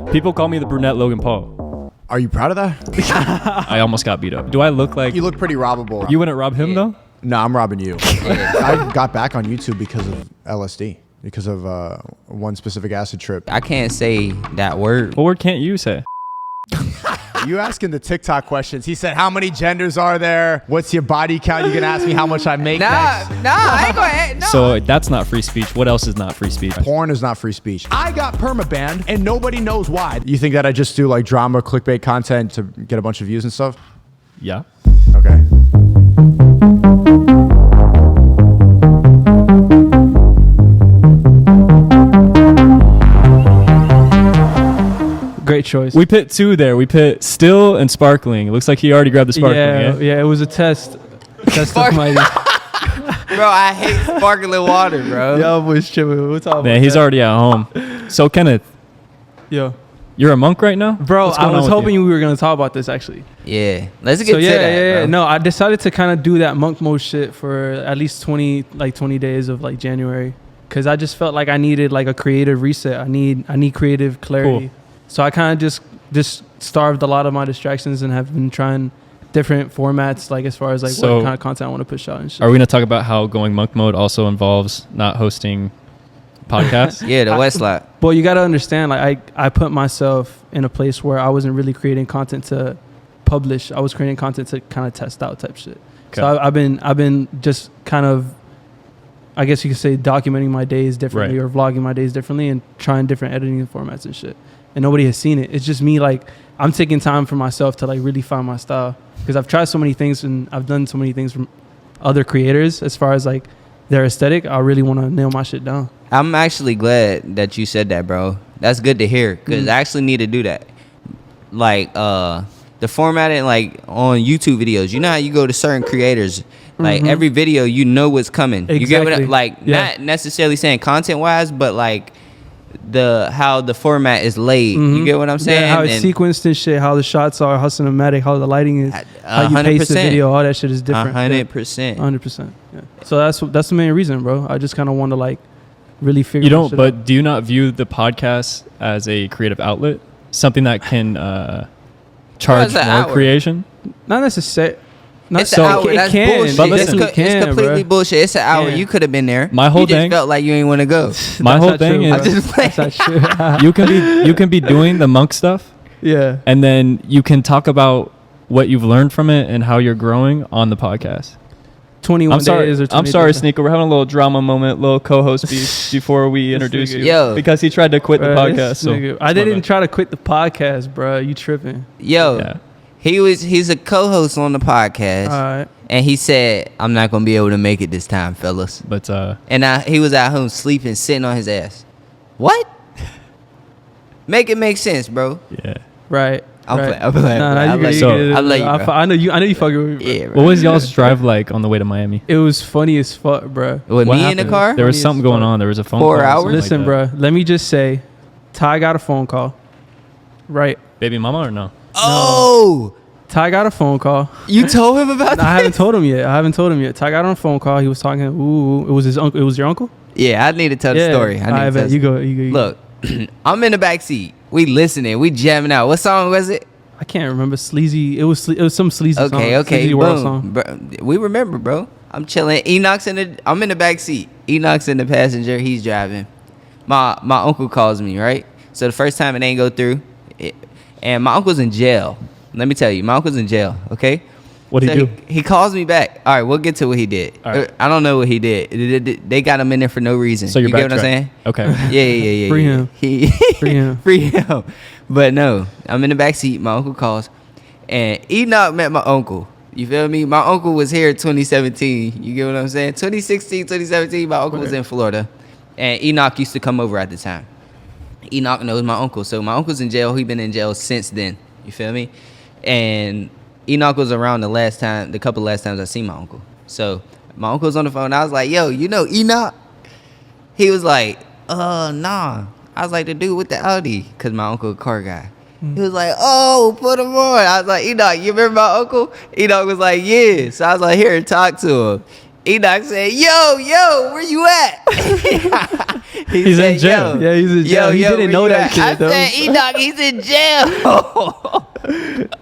People call me the brunette Logan Paul. Are you proud of that? I almost got beat up. Do I look like... You look pretty robbable. You wouldn't rob him, though? No, I'm robbing you. I got back on YouTube because of LSD. Because of one specific acid trip. I can't say that word. What word can't you say? You asking the TikTok questions. He said, how many genders are there? What's your body count? You can ask me how much I make next. I ain't gonna. No. So that's not free speech. What else is not free speech? Porn is not free speech. I got permabanned and nobody knows why. You think that I just do like drama, clickbait content to get a bunch of views and stuff? Yeah. Okay. Great choice. We pit two there. We pit still and sparkling. It looks like he already grabbed the sparkling. Yeah, it was a test. Test of my... Bro, I hate sparkling water, bro. Y'all boys tripping. We'll talk about Man, he's that. already at home. So, Kenneth, Yo. you're a monk right now? Bro, What's I going on was with hoping you? we were going to talk about this, actually. Yeah, let's get So, to that, bro. No, I decided to kind of do that monk mode shit for at least 20 days of like January. Because I just felt like I needed like a creative reset. I need creative clarity. Cool. So I kind of just starved a lot of my distractions and have been trying different formats, like as far as like So, what kind of content I want to push out and shit. Are we going to talk about how going monk mode also involves not hosting podcasts? Yeah, the Westlot. Well, you got to understand, like I put myself in a place where I wasn't really creating content to publish. I was creating content to kind of test out type shit. Okay. So I've been just kind of, I guess you could say, documenting my days differently or vlogging my days differently and trying different editing formats and shit. And nobody has seen it. It's just me, like, I'm taking time for myself to like really find my style, because I've tried so many things and I've done so many things from other creators as far as like their aesthetic. I really want to nail my shit down. I'm actually glad that you said that, bro. That's good to hear, because I actually need to do that. Like, the formatting, like, on YouTube videos, you know how you go to certain creators, like, every video, you know what's coming. Exactly. You get what like, not necessarily saying content-wise, but, like, how the format is laid. You get what I'm saying? Yeah, how it's sequenced and shit, how the shots are, how cinematic, how the lighting is, how you 100%. pace the video, all that shit is different. 100%. 100%. Yeah. So that's the main reason, bro. I just kind of want to like really figure. You don't, shit but out. do you not view the podcast as a creative outlet? Something that can charge Well, it's an more outlet. creation? Not necessarily. Not It's an hour. That's bullshit. But listen, It's completely bullshit. It's an hour. Yeah. You could have been there. My whole you just thing- felt like you ain't want to go. My That's whole not thing true, is bro. I just That's not true. you can be doing the monk stuff, Yeah. and then you can talk about what you've learned from it and how you're growing on the podcast. 21 I'm sorry, days or 20 I'm sorry, days. Sneako. We're having a little drama moment, little co-host beef before we introduce you. Yo. Because he tried to quit the Bruh, podcast. this So nigga- I didn't try to quit the podcast, bro. You tripping? Yo, Yeah. he's a co-host on the podcast, All right. and he said, "I'm not gonna be able to make it this time, fellas." But And he was at home sleeping, sitting on his ass. What? Make it make sense, bro. yeah. Right. I'm right. playing. I'm playing. Nah, bro. nah, I'm you like, good, So- you good. I'm like, bro. I know you fucking with me, bro. Yeah, bro. What was y'all's drive like on the way to Miami? It was funny as fuck, bro. With What me in the happened? car? There was Funny as something going fuck. on. There was a phone 4 call or hours? something Listen, like bro. that. Let me just say, Ty got a phone call. Right. Baby mama or no? Oh, Ty got a phone call. you told him about that? I haven't told him yet. Ty got on a phone call. He was talking. Ooh, it was his uncle. It was your uncle. Yeah, I need to tell the story. I bet. You go. You Look, I'm in the back seat. We listening. We jamming out. What song was it? I can't remember. Sleazy. It was some sleazy song. Okay. Sleazy World Boom. song. Bro, we remember, bro. I'm chilling. I'm in the back seat. Enoch's in the passenger. He's driving. My uncle calls me, right? So the first time it ain't go through, and my uncle's in jail. Let me tell you, my uncle's in jail. Okay. What did So he do? He calls me back. All right, we'll get to what he did. All right. I don't know what he did. They got him in there for no reason. So you're you get what I'm backtrack. saying? Okay. Yeah. Free him. Free him. Free him. But no, I'm in the back seat. My uncle calls, and Enoch met my uncle. You feel me? My uncle was here in 2017. You get what I'm saying? 2016, 2017, my uncle was in Florida, and Enoch used to come over at the time. Enoch knows my uncle, so my uncle's in jail. He been in jail since then. You feel me? And Enoch was around the couple last times I seen my uncle. So my uncle was on the phone. I was like, "Yo, you know Enoch?" He was like, nah." I was like, "The dude with the Audi," because my uncle a car guy. He was like, "Oh, put him on." I was like, "Enoch, you remember my uncle?" Enoch was like, "Yeah." So I was like, "Here, talk to him." Enoch said, yo, where you at? He's in jail. Yeah, he's in jail. He didn't know that shit, though. I said, Enoch, he's in jail.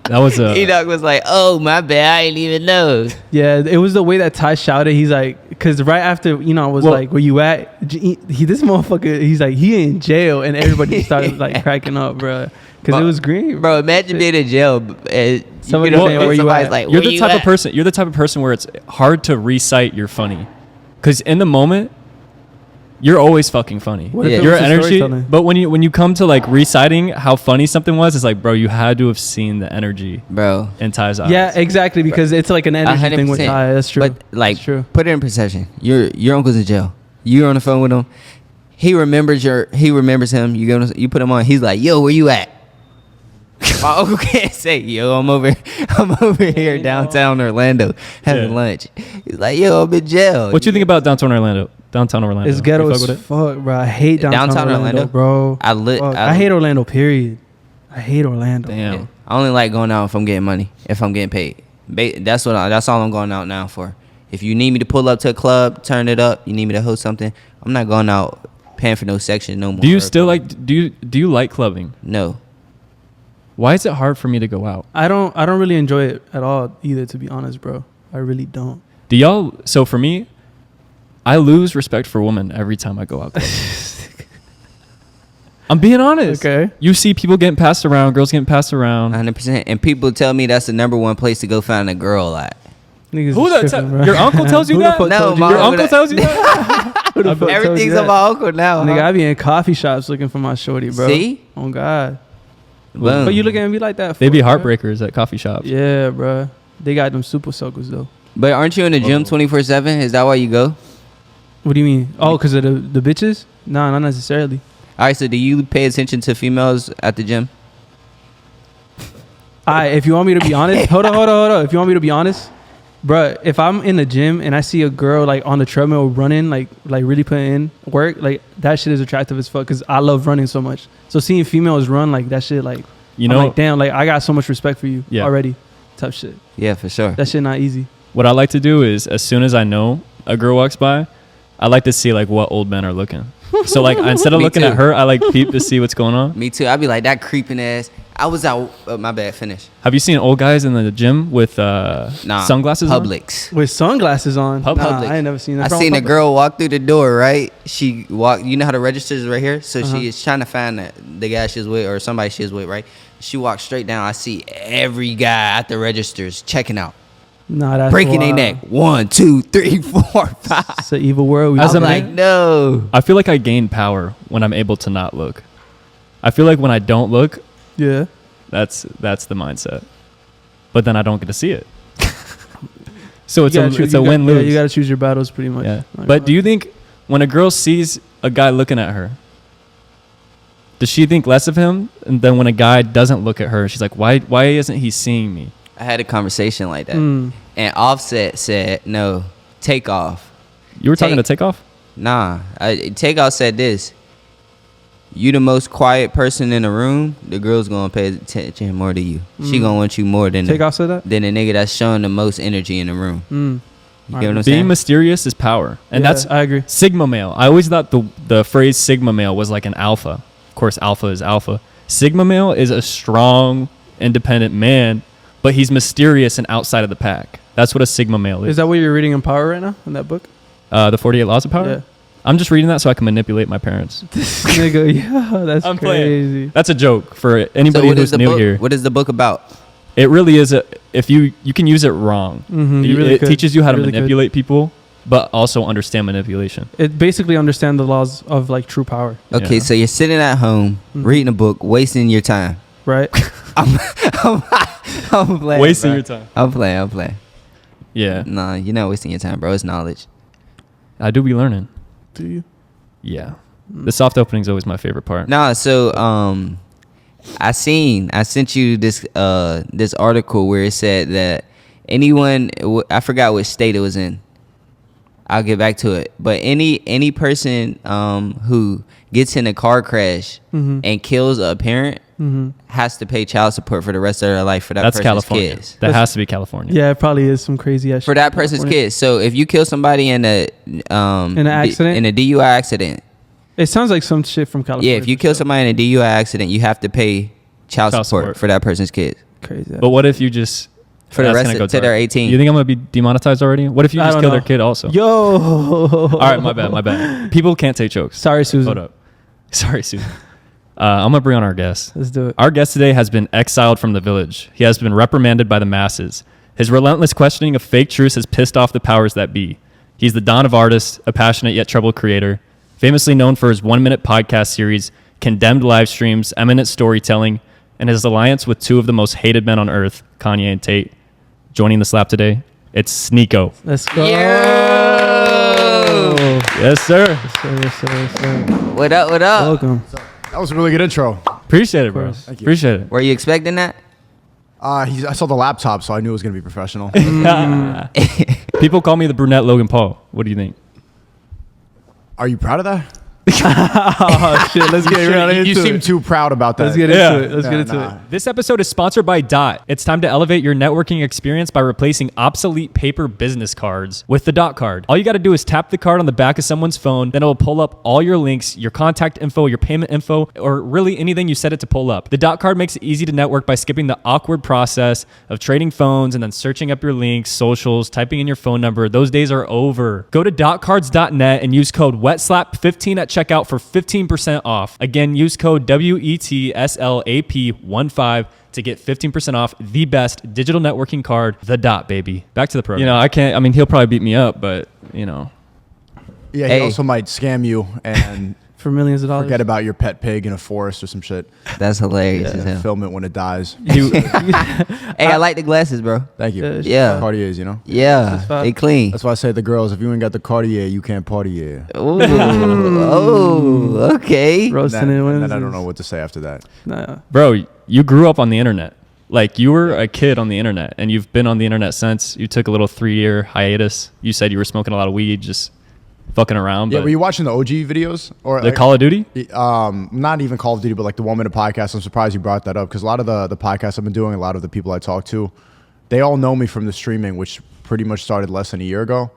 That was a. Enoch was like, oh, my bad. I didn't even know. Yeah, it was the way that Ty shouted. He's like, because right after, I was like, where you at? This motherfucker, he's like, he in jail. And everybody started like cracking up, bro. Because it was green. Bro, imagine being in jail. Somebody saying, where you at? Like, You're the type of person. You're the type of person where it's hard to recite you're funny, because in the moment, you're always fucking funny. What if it Your was a energy, storytelling? but when you come to like reciting how funny something was, it's like, bro, you had to have seen the energy Bro. in Ty's eyes. Yeah, exactly. Because it's like an energy thing with 100%. Ty. That's true. But like, That's true. put it in perception. Your uncle's in jail. You're on the phone with him. He remembers him. You put him on. He's like, yo, where you at? My uncle can't say, yo, I'm over here downtown Orlando having lunch. He's like, yo, I'm in jail. What you think about downtown Orlando? It's ghetto You as fuck with it? fuck, bro. I hate downtown Orlando, bro. I hate Orlando, period. I hate Orlando. Damn. I only like going out if I'm getting money, if I'm getting paid. That's all I'm going out now for. If you need me to pull up to a club, turn it up, you need me to host something, I'm not going out paying for no section no more. Do you still like? Do you like clubbing? No. Why is it hard for me to go out? I don't really enjoy it at all either, to be honest, bro. I really don't. Do y'all? So for me, I lose respect for women every time I go out clubbing. I'm being honest. Okay. You see people getting passed around, girls getting passed around. 100%. And people tell me that's the number one place to go find a girl at. Niggas Who is the tripping, bro. your uncle tells you Who the that? fuck No, told you my Your that? uncle tells you that? Who the fuck told you Everything's that? on my uncle now. Nigga, huh? I be in coffee shops looking for my shorty, bro. See? Oh God. Boom. But you looking at me like that? They be for, bro? heartbreakers at coffee shops. Yeah, bro. They got them super soakers though. But aren't you in the gym 24/7? Is that why you go? What do you mean? Oh, because of the bitches? Nah, not necessarily. All right, so do you pay attention to females at the gym? If you want me to be honest, hold on. If you want me to be honest, bruh, if I'm in the gym and I see a girl like on the treadmill running, like really putting in work, like that shit is attractive as fuck because I love running so much. So seeing females run like that shit, like You I'm know, like damn, like I got so much respect for you Yeah. already. Tough shit. Yeah, for sure. That shit not easy. what I like to do is as soon as I know a girl walks by, I like to see like what old men are looking. So like instead of Me looking too. at her, I like peep to see what's going on. Me too. I'd be like, that creeping ass. I was out. My bad. Finish. Have you seen old guys in the gym with sunglasses on? Publix. With sunglasses on. Publix. Nah, I ain't never seen that. I seen a girl walk through the door, right? She walked, you know how the register is right here? So she is trying to find the guy she's with or somebody she's with, right? She walked straight down. I see every guy at the registers checking out. Nah, that's Breaking their wild. neck. 1, 2, 3, 4, 5. It's an evil world. We As I'm a live in. like, no. I feel like I gain power when I'm able to not look. I feel like when I don't look, Yeah. that's the mindset. But then I don't get to see it. So it's You a gotta choose- it's a you got- win lose. Yeah, you got to choose your battles pretty much. Yeah. Like, But do you think when a girl sees a guy looking at her, does she think less of him? And then when a guy doesn't look at her, she's like, why isn't he seeing me? I had a conversation like that. Mm. And Offset said, no, Takeoff. You were talking to Takeoff? Nah, Takeoff said this. You the most quiet person in the room, the girl's gonna pay attention more to you. She gonna want you more than Takeoff said that? than the nigga that's showing the most energy in the room. Mm. You get what I'm Being saying? mysterious is power. And Yeah, that's I agree. Sigma male. I always thought the phrase Sigma male was like an alpha. Of course, alpha is alpha. Sigma male is a strong, independent man, but he's mysterious and outside of the pack. That's what a Sigma male is. Is that what you're reading in Power right now in that book? The 48 Laws of Power? Yeah. I'm just reading that so I can manipulate my parents. This nigga, yeah, that's I'm crazy. playing. That's a joke for anybody what who's is the new book? here. What is the book about? It really is if you can use it wrong. Mhm, you really It could. teaches you how to You really could. manipulate people, but also understand manipulation. It basically understand the laws of like true power, Okay, Yeah. so you're sitting at home reading a book, wasting your time. right? I'm playing. Wasting bro. your time. I'm playing. Yeah, Nah, you're not wasting your time, bro. It's knowledge. I do be learning. Do you? Yeah, the soft opening is always my favorite part. Nah, so I sent you this this article where it said that anyone, I forgot which state it was in. I'll get back to it. But any person who gets in a car crash Mhm. and kills a parent has to pay child support for the rest of their life for that That's person's California. kids. That has to be California. Yeah, it probably is some crazy ass For shit that in person's California. kids. So if you kill somebody in a In an accident? in a DUI accident, It sounds like some shit from California. yeah, if you kill somebody in a DUI accident, you have to pay child support for that person's kids Crazy. But what if you just for the that's rest gonna of go till they're dark. 18. You think I'm gonna be demonetized already? What if you I just don't kill know. their kid also? Yo. All right, my bad. People can't take jokes. Sorry, Susan. Hold up. Sorry, Susan. I'm gonna bring on our guest. Let's do it. Our guest today has been exiled from the village. He has been reprimanded by the masses. His relentless questioning of fake truths has pissed off the powers that be. He's the Don of artists, a passionate yet troubled creator, famously known for his 1-minute podcast series, condemned live streams, eminent storytelling, and his alliance with two of the most hated men on earth, Kanye and Tate. Joining the slap today, it's Sneako. Let's go. Yes, sir. Yes, sir. What up? What up? Welcome. That was a really good intro. Appreciate it, bro. course. Thank you. Appreciate it. Were you expecting that? I saw the laptop, so I knew it was going to be professional. People call me the brunette Logan Paul. What do you think? Are you proud of that? Oh shit! Let's get right into You it. seem too proud about that. Let's get Yeah. into it. Let's get into Nah. it. This episode is sponsored by Dot. It's time to elevate your networking experience by replacing obsolete paper business cards with the Dot card. All you got to do is tap the card on the back of someone's phone, then it will pull up all your links, your contact info, your payment info, or really anything you set it to pull up. The Dot card makes it easy to network by skipping the awkward process of trading phones and then searching up your links, socials, typing in your phone number. Those days are over. Go to dotcards.net and use code WETSLAP15 at checkout for 15% off. Again, use code WETSLAP15 to get 15% off the best digital networking card, the Dot, baby. Back to the program. He'll probably beat me up, but, Yeah, he Hey. also might scam you and For millions of dollars. forget about your pet pig in a forest or some shit. That's hilarious as hell. Film it when it dies. Hey, I like the glasses, bro. Thank you. Yeah. Cartiers, you know? Yeah, fine. they clean. That's why I say to the girls, if you ain't got the Cartier, you can't party here. Ooh, oh, okay. Roasting it. And then I don't know what to say after that. Nah. bro, you grew up on the internet. Like, you were a kid on the internet, and you've been on the internet since. You took a little 3-year hiatus. You said you were smoking a lot of weed, just fucking around. Yeah, but were you watching the OG videos? Or the Call of Duty? not even Call of Duty, but like the 1-minute podcast. I'm surprised you brought that up because a lot of the podcasts I've been doing, a lot of the people I talk to, they all know me from the streaming, which pretty much started less than a year ago.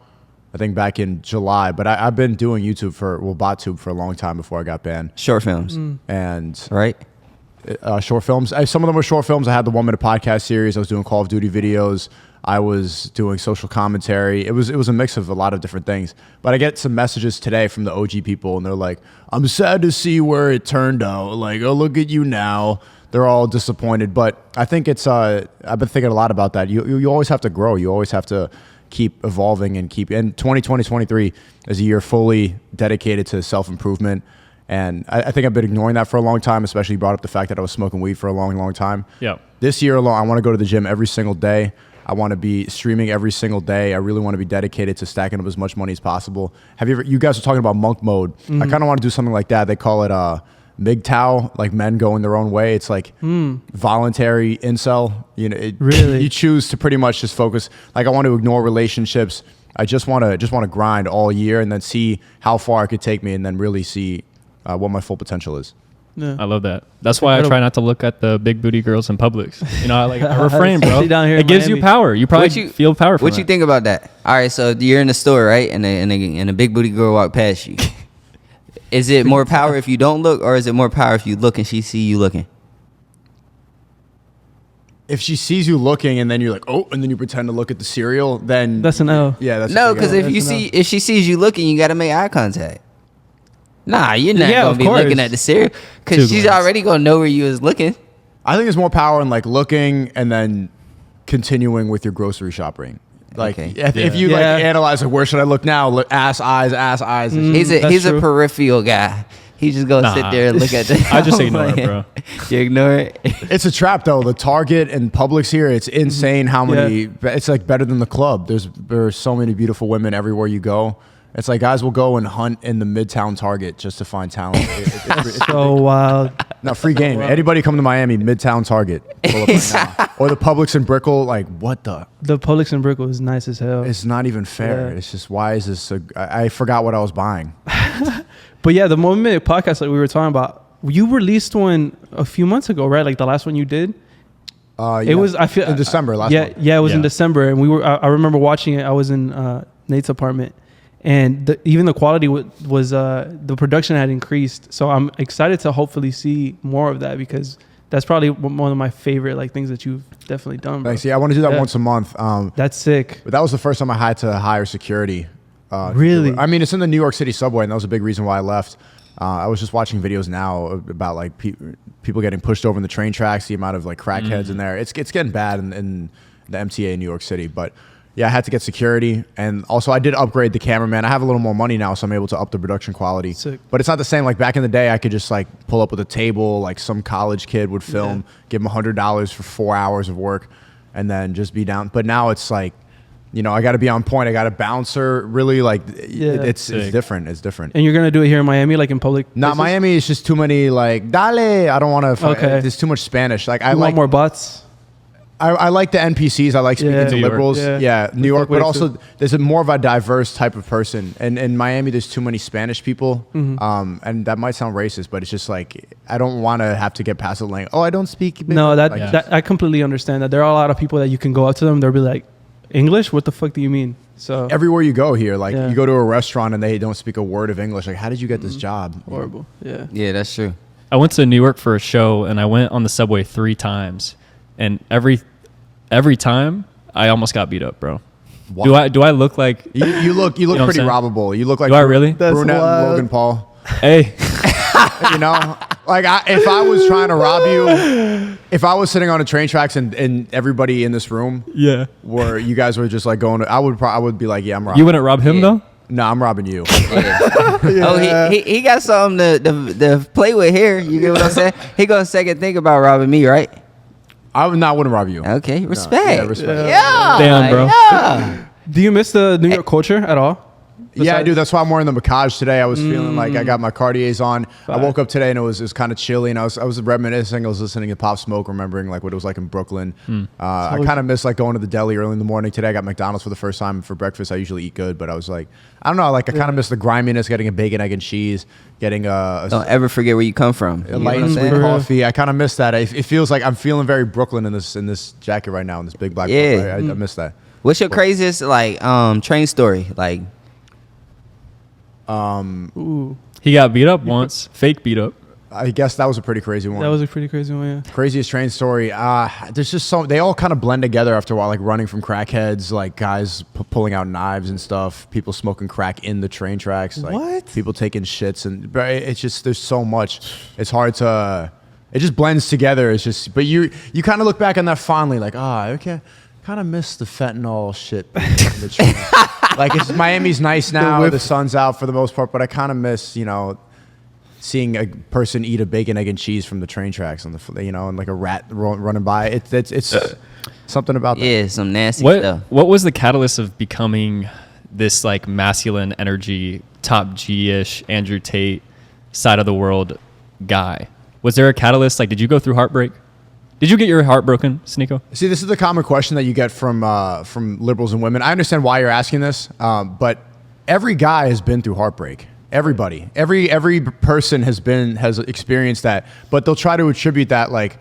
I think back in July. But I've been doing YouTube BotTube for a long time before I got banned. Short films, And right? short films. Some of them were short films. I had the 1-minute podcast series. I was doing Call of Duty videos. I was doing social commentary. It was a mix of a lot of different things. But I get some messages today from the OG people, and they're like, "I'm sad to see where it turned out. Like, oh, look at you now." They're all disappointed. But I think it's. I've been thinking a lot about that. You always have to grow. You always have to keep evolving and keep. And 2023 is a year fully dedicated to self-improvement. And I think I've been ignoring that for a long time, especially brought up the fact that I was smoking weed for a long, long time. Yeah. This year alone, I want to go to the gym every single day. I want to be streaming every single day. I really want to be dedicated to stacking up as much money as possible. You guys were talking about monk mode. I kind of want to do something like that. They call it MGTOW, like men going their own way. It's like voluntary incel. Really? You choose to pretty much just focus. Like, I want to ignore relationships. I just want to grind all year and then see how far it could take me and then really see what my full potential is. Yeah. I love that. That's why I try not to look at the big booty girls in Publix. I refrain, bro. Especially down here It in gives you Miami. power. You probably feel powerful. What you think about that? All right, so you're in the store, right? And a big booty girl walk past you. Is it more power if you don't look, or is it more power if you look and she see you looking? If she sees you looking and then you're like, oh, and then you pretend to look at the cereal, then That's an L. yeah, that's No, a big because L. if she sees you looking, you got to make eye contact. Nah, you're not Yeah, gonna of be course. looking at the cereal Two because she's glances. already gonna know where you was looking. I think there's more power in like looking and then continuing with your grocery shopping. Like Okay. if you like Yeah. analyze like where should I look now? Look, ass, eyes. He's That's a true. peripheral guy. He's just gonna sit Nah. there and look at the. I just ignore it, bro. You ignore it. It's a trap though. The Target and Publix here, it's insane how many. It's like better than the club. There's so many beautiful women everywhere you go. It's like guys will go and hunt in the Midtown Target just to find talent. It's So wild. no free game. Anybody come to Miami, Midtown Target, pull up right now. Or the Publix in Brickell. Like what the? The Publix and Brickell is nice as hell. It's not even fair. Yeah. It's just why is this? I forgot what I was buying. But yeah, the 1-minute podcast like we were talking about, You released one a few months ago, right? Like the last one you did. It was I feel in December last month. Yeah, it was in Yeah. December, and we were. I remember watching it. I was in Nate's apartment, and even the quality was the production had increased. So I'm excited to hopefully see more of that because that's probably one of my favorite like things that you've definitely done. Bro. Thanks. Yeah, I want to do that once a month. That's sick. But that was the first time I had to hire security. Really? I mean, it's in the New York City subway, and that was a big reason why I left. I was just watching videos now about like people getting pushed over in the train tracks, the amount of like crackheads in there. It's getting bad in the MTA in New York City. But yeah, I had to get security, and also I did upgrade the cameraman. I have a little more money now, so I'm able to up the production quality. Sick. But it's not the same. Like back in the day, I could just like pull up with a table, like some college kid would film, give him $100 for 4 hours of work, and then just be down. But now it's like, you know, I got to be on point. I got a bouncer. Really, like, it's different. It's different. And you're gonna do it here in Miami, like in public? Not Miami. It's just too many like dale. I don't want to. Okay. There's too much Spanish. Like I You like want more butts. I like the NPCs. I like speaking to New York. liberals. Yeah. New York. fuck with But it also, too. there's a more of a diverse type of person. And in Miami, there's too many Spanish people. And that might sound racist, but it's just like I don't want to have to get past the language. Oh, I don't speak. No, like, that I completely understand that. There are a lot of people that you can go up to them. They'll be like, English? What the fuck do you mean? So everywhere you go here, like Yeah. you go to a restaurant and they don't speak a word of English. Like, how did you get this job? horrible. Yeah. Yeah, that's true. I went to New York for a show, and I went on the subway 3 times, and every time I almost got beat up, bro. Wow. Do I look like? You look know what I'm pretty saying? robbable. You look like Do I really? That's Brunette and wild. Logan Paul. Hey, You know, like if I was trying to rob you, if I was sitting on the train tracks and everybody in this room yeah. where you guys were just like going, I would be like, yeah, I'm robbing. You wouldn't rob him Yeah. though. No, I'm robbing you. Oh, he got something to play with here. You get what I'm saying? He gonna second think about robbing me, right? I wouldn't rob you. Okay, respect. Yeah, respect. Yeah. Damn, bro. Yeah. Do you miss the New York culture at all? Yeah, I Besides- do. That's why I'm wearing the Macaj today. I was feeling like I got my Cartiers on. I woke up today and it was kind of chilly, and I was reminiscing. I was listening to Pop Smoke, remembering like what it was like in Brooklyn. I kind of miss like going to the deli early in the morning. Today I got McDonald's for the first time for breakfast. I usually eat good, but I was like, I don't know, like I kind of miss the griminess, getting a bacon, egg, and cheese, getting Don't ever forget where you come from. You a know light what I'm and sweet saying? coffee. I kind of miss that. It feels like I'm feeling very Brooklyn in this jacket right now, in this big black. Yeah. I miss that. What's your craziest like train story? Like Ooh, He got beat up once, fake beat up. I guess that was a pretty crazy one. that was a pretty crazy one. Yeah. Craziest train story. There's just they all kind of blend together after a while, like running from crackheads, like guys pulling out knives and stuff, people smoking crack in the train tracks, like What? people taking shits, and but it's just there's so much. It's hard to. It just blends together. It's just, but you kind of look back on that fondly, like okay. Kind of miss the fentanyl shit. In the train. Like Miami's nice now. The sun's out for the most part, but I kind of miss, seeing a person eat a bacon, egg, and cheese from the train tracks on the, and like a rat running by. It's something about that. yeah, some nasty stuff. What was the catalyst of becoming this like masculine energy, top G-ish, Andrew Tate side of the world guy? Was there a catalyst? Like, did you go through heartbreak? Did you get your heart broken, Sneako? See, this is the common question that you get from liberals and women. I understand why you're asking this, but every guy has been through heartbreak. Everybody, every person has experienced that, but they'll try to attribute that like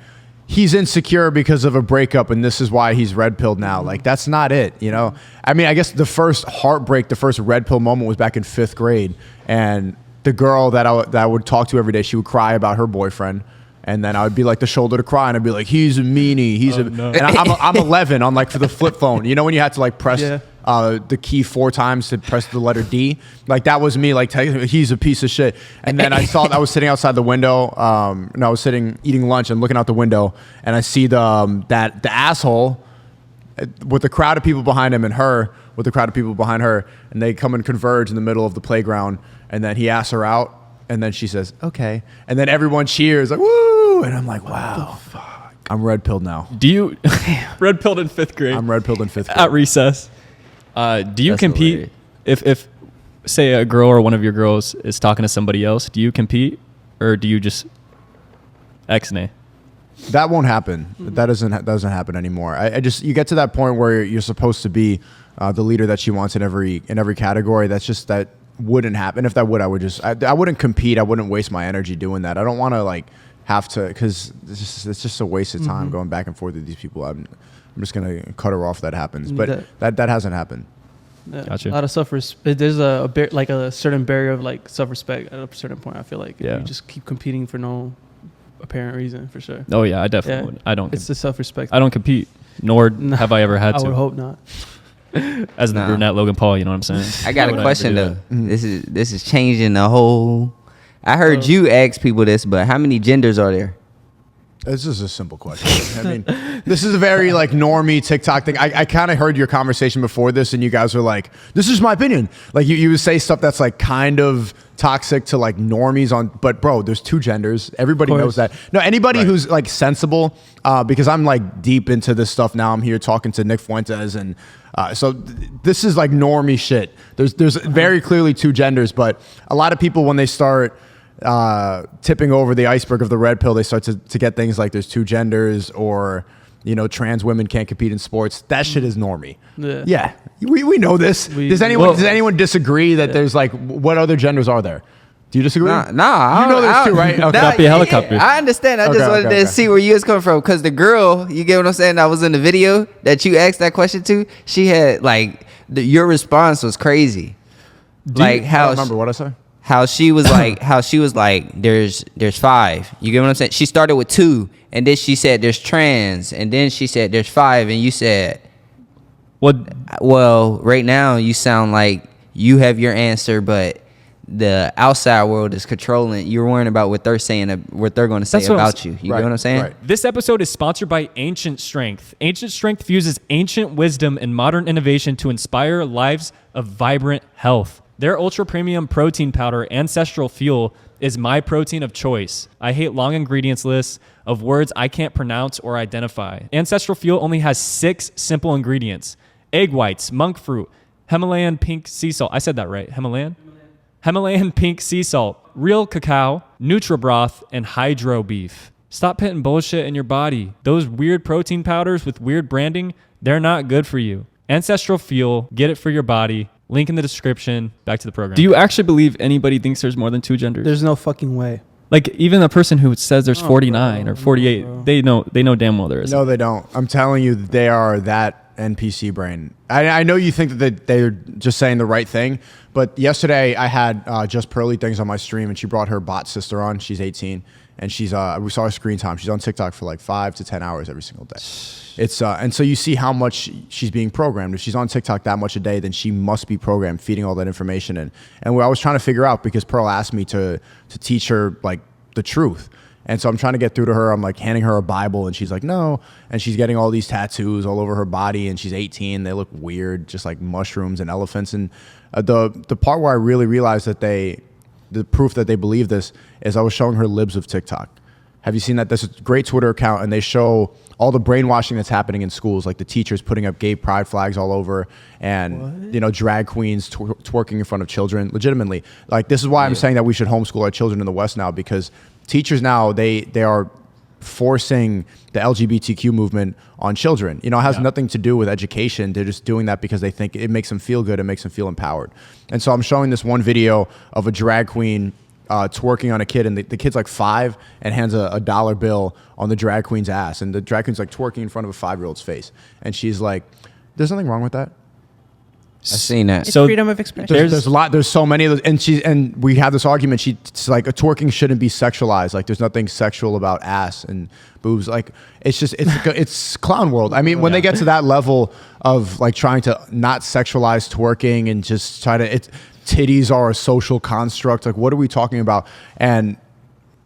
he's insecure because of a breakup and this is why he's red pilled now. Like that's not it, I mean, I guess the first heartbreak, the first red pill moment was back in 5th grade, and the girl that I would talk to every day, she would cry about her boyfriend. And then I would be like the shoulder to cry, and I'd be like, "He's a meanie." No. And I'm 11 on like for the flip phone. You know when you had to like press the key 4 times to press the letter D? Like that was me. Like he's a piece of shit. And then I was sitting outside the window. And I was eating lunch and looking out the window, and I see the asshole with the crowd of people behind him and her with the crowd of people behind her, and they come and converge in the middle of the playground, and then he asks her out. And then she says, "Okay." And then everyone cheers, like, "Woo!" And I'm like, wow. I'm red pilled now. Do you red pilled in 5th grade? I'm red pilled in 5th grade. At recess. Do you That's compete if say a girl or one of your girls is talking to somebody else? Do you compete or do you just ex-nay? That won't happen. That doesn't happen anymore. I just you get to that point where you're supposed to be the leader that she wants in every category. That's just that wouldn't happen. If that would, I would just I wouldn't compete. I wouldn't waste my energy doing that. I don't want to like have to, because it's just a waste of time going back and forth with these people. I'm just gonna cut her off if that happens. But that hasn't happened. Yeah. Gotcha. A lot of self-respect. There's like a certain barrier of like self-respect at a certain point. I feel like you just keep competing for no apparent reason, for sure. Oh yeah, I definitely would. I don't. It's the self-respect. I don't compete, nor have I ever had to. I would hope not. As the brunette Logan Paul, you know what I'm saying? I got a question though. Mm-hmm. This is changing the whole. I heard you ask people this, but how many genders are there? This is a simple question. I mean, this is a very like normie TikTok thing. I kind of heard your conversation before this, and you guys were like, "This is my opinion." Like you would say stuff that's like kind of toxic to like normies on. But bro, there's 2 genders. Everybody knows that. No, anybody who's like sensible, because I'm like deep into this stuff now. I'm here talking to Nick Fuentes, and so this is like normie shit. There's very clearly 2 genders, but a lot of people when they start tipping over the iceberg of the red pill, they start to get things like there's 2 genders, or trans women can't compete in sports. That shit is normie. Yeah, we know this. Does anyone disagree that there's like, what other genders are there? Do you disagree? Nah, you know there's 2, right? Okay. Not be a helicopter. I understand. I just wanted to see where you was coming from, because the girl, you get what I'm saying, that was in the video that you asked that question to, she had like your response was crazy. I don't remember what I said. How she was like, there's 5. You get what I'm saying? She started with 2, and then she said there's trans, and then she said there's 5, and you said, well, right now you sound like you have your answer, but the outside world is controlling. You're worrying about what they're saying, what they're going to say about you. You get what I'm saying? Right. This episode is sponsored by Ancient Strength. Ancient Strength fuses ancient wisdom and modern innovation to inspire lives of vibrant health. Their ultra premium protein powder, Ancestral Fuel, is my protein of choice. I hate long ingredients lists of words I can't pronounce or identify. Ancestral Fuel only has 6 simple ingredients: egg whites, monk fruit, Himalayan pink sea salt. I said that right. Himalayan pink sea salt, real cacao, NutriBroth, and hydro beef. Stop putting bullshit in your body. Those weird protein powders with weird branding, they're not good for you. Ancestral Fuel, get it for your body. Link in the description. Back to the program. Do you actually believe anybody thinks there's more than 2 genders? There's no fucking way. Like even a person who says there's 49 or 48, they know damn well there is. No, they don't. I'm telling you, they are that NPC brain. I know you think that they're just saying the right thing, but yesterday I had Just Pearly Things on my stream, and she brought her bot sister on. She's 18, and we saw her screen time. She's on TikTok for like 5 to 10 hours every single day. It's and so you see how much she's being programmed. If she's on TikTok that much a day, then she must be programmed, feeding all that information in. And what I was trying to figure out, because Pearl asked me to teach her like the truth. And so I'm trying to get through to her. I'm like handing her a Bible, and she's like, no. And she's getting all these tattoos all over her body, and she's 18. They look weird, just like mushrooms and elephants. And the part where I really realized that the proof that they believe this is I was showing her libs of TikTok. Have you seen that? There's a great Twitter account, and they show all the brainwashing that's happening in schools, like the teachers putting up gay pride flags all over, and drag queens twerking in front of children. Legitimately, like this is why I'm saying that we should homeschool our children in the West now, because teachers now they are forcing the LGBTQ movement on children. It has nothing to do with education. They're just doing that because they think it makes them feel good. It makes them feel empowered. And so I'm showing this one video of a drag queen twerking on a kid, and the kid's like 5 and hands a $1 bill on the drag queen's ass, and the drag queen's like twerking in front of a 5-year-old's face, and she's like, there's nothing wrong with that. I've seen that. It's freedom of expression. There's a lot. There's so many of those, and we have this argument. She's like, a twerking shouldn't be sexualized. Like, there's nothing sexual about ass and boobs. Like, it's clown world. I mean, when they get to that level of like trying to not sexualize twerking and just try to, titties are a social construct. Like, what are we talking about? And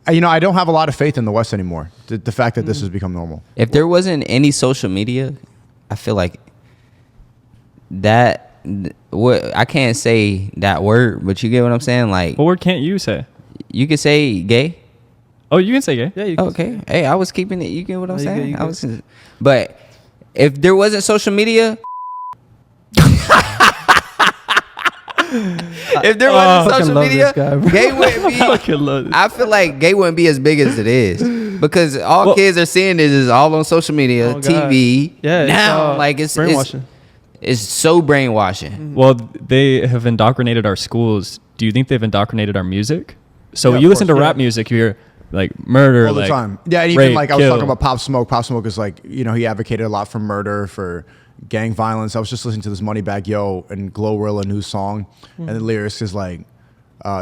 I don't have a lot of faith in the West anymore. The fact that this has become normal. If there wasn't any social media, I feel like that. What I can't say that word, but you get what I'm saying. Like, what word can't you say? You can say gay. Oh, you can say gay. Yeah, you can. Okay. Hey, I was keeping it. You get what I'm saying? You good. But if there wasn't social media. If there wasn't social media, gay wouldn't be. I feel like gay wouldn't be as big as it is, because all kids are seeing is all on social media, TV. Yeah, now like it's brainwashing. It's so brainwashing. Well, they have indoctrinated our schools. Do you think they've indoctrinated our music? So Yeah, you of listen to course, rap music, you hear like murder all the like, time. Yeah, and even rape, like I was kill. talking about Pop Smoke. Pop Smoke is like, you know, he advocated a lot for murder, for gang violence. I was just listening to this Moneybagg Yo and Glorilla new song, and the lyrics is like,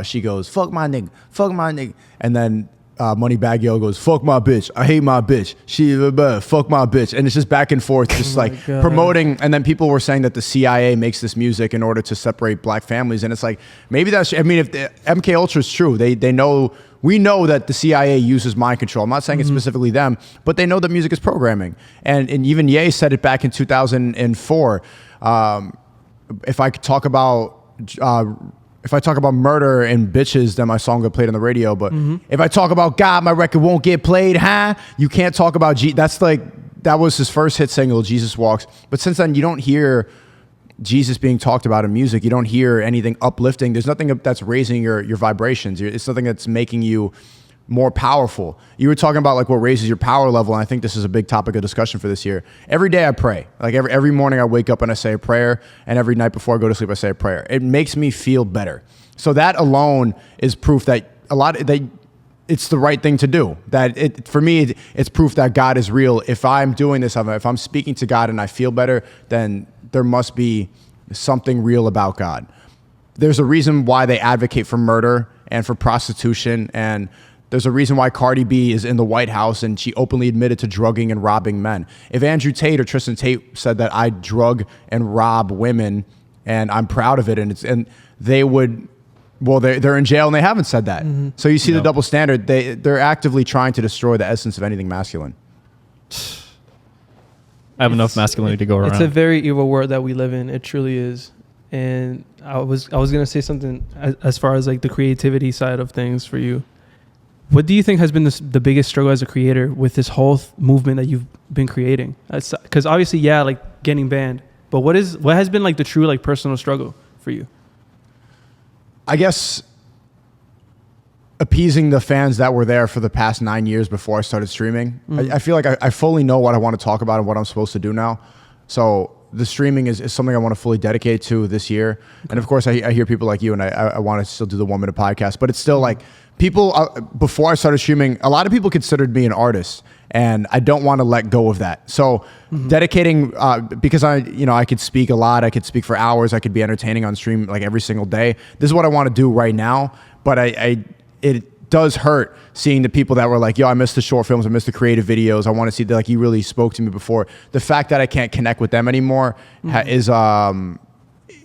she goes, "Fuck my nigga," and then Moneybagg Yo goes, "Fuck my bitch, I hate my bitch, she fuck my bitch," and it's just back and forth, just like God. promoting. And then people were saying that the CIA makes this music in order to separate black families, and it's like maybe that's. I mean, if the MK Ultra is true, they know. We know that the CIA uses mind control. I'm not saying it's specifically them, but they know that music is programming. And even Ye said it back in 2004. If I could talk about murder and bitches, then my song got played on the radio. But if I talk about God, my record won't get played, huh? You can't talk about that was his first hit single, Jesus Walks. But since then, you don't hear Jesus being talked about in music. You don't hear anything uplifting. There's nothing that's raising your vibrations. It's nothing that's making you more powerful. You were talking about like what raises your power level, and I think this is a big topic of discussion for this year. Every day I pray. Like every morning I wake up and I say a prayer, and every night before I go to sleep I say a prayer. It makes me feel better. So that alone is proof that it's the right thing to do. That for me, it's proof that God is real. If I'm doing this, if I'm speaking to God and I feel better, then there must be something real about God. There's a reason why they advocate for murder and for prostitution, and there's a reason why Cardi B is in the White House and she openly admitted to drugging and robbing men. If Andrew Tate or Tristan Tate said that I drug and rob women and I'm proud of it, and they would, well, they're in jail and they haven't said that. So you see the double standard. They're actively trying to destroy the essence of anything masculine. I have enough masculinity to go around. It's a very evil world that we live in. It truly is. And I was gonna say something as far as like the creativity side of things for you. What do you think has been the biggest struggle as a creator with this whole movement that you've been creating? Because obviously, yeah, like getting banned. But what has been like the true like personal struggle for you? I guess appeasing the fans that were there for the past 9 years before I started streaming. I feel like I fully know what I want to talk about and what I'm supposed to do now. So the streaming is something I want to fully dedicate to this year. And of course, I hear people like you, and I want to still do the 1 minute podcast. But it's still like people, before I started streaming, a lot of people considered me an artist. And I don't want to let go of that. So dedicating, because I could speak a lot. I could speak for hours. I could be entertaining on stream like every single day. This is what I want to do right now. But it does hurt seeing the people that were like, yo, I missed the short films, I missed the creative videos. I want to see that, like, you really spoke to me before. The fact that I can't connect with them anymore is,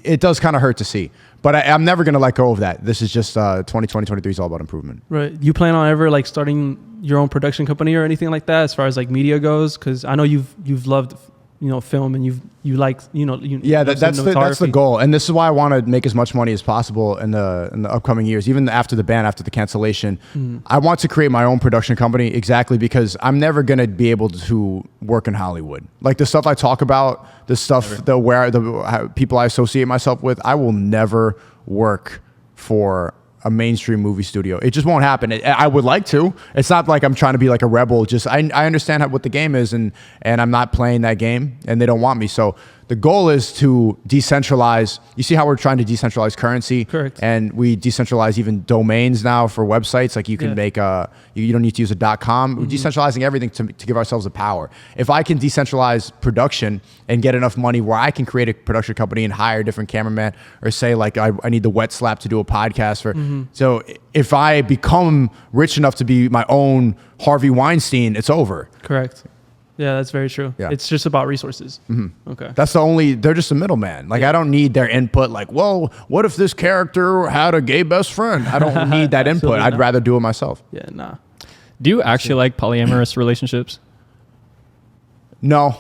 it does kind of hurt to see. But I'm never going to let go of that. This is just 2023 is all about improvement. Right. You plan on ever like starting your own production company or anything like that as far as like media goes? Because I know you've loved film, and you like yeah, that's the goal, and this is why I want to make as much money as possible in the upcoming years, even after the ban, after the cancellation. I want to create my own production company, exactly because I'm never gonna be able to work in Hollywood. Like the stuff I talk about, the stuff the people I associate myself with, I will never work for a mainstream movie studio. It just won't happen. I would like to. It's not like I'm trying to be like a rebel. Just I understand what the game is, and I'm not playing that game, and they don't want me. So the goal is to decentralize. You see how we're trying to decentralize currency? Correct. And we decentralize even domains now for websites. Like you can make you don't need to use a .com. We're decentralizing everything to give ourselves the power. If I can decentralize production and get enough money where I can create a production company and hire a different cameraman, or say like I need the wet slap to do a podcast for. So if I become rich enough to be my own Harvey Weinstein, it's over. Correct. Yeah, that's very true. Yeah. It's just about resources. Okay. They're just a middleman. Like I don't need their input. Like, well, what if this character had a gay best friend? I don't need that input. I'd rather do it myself. Yeah, nah. Do you actually like polyamorous relationships? No.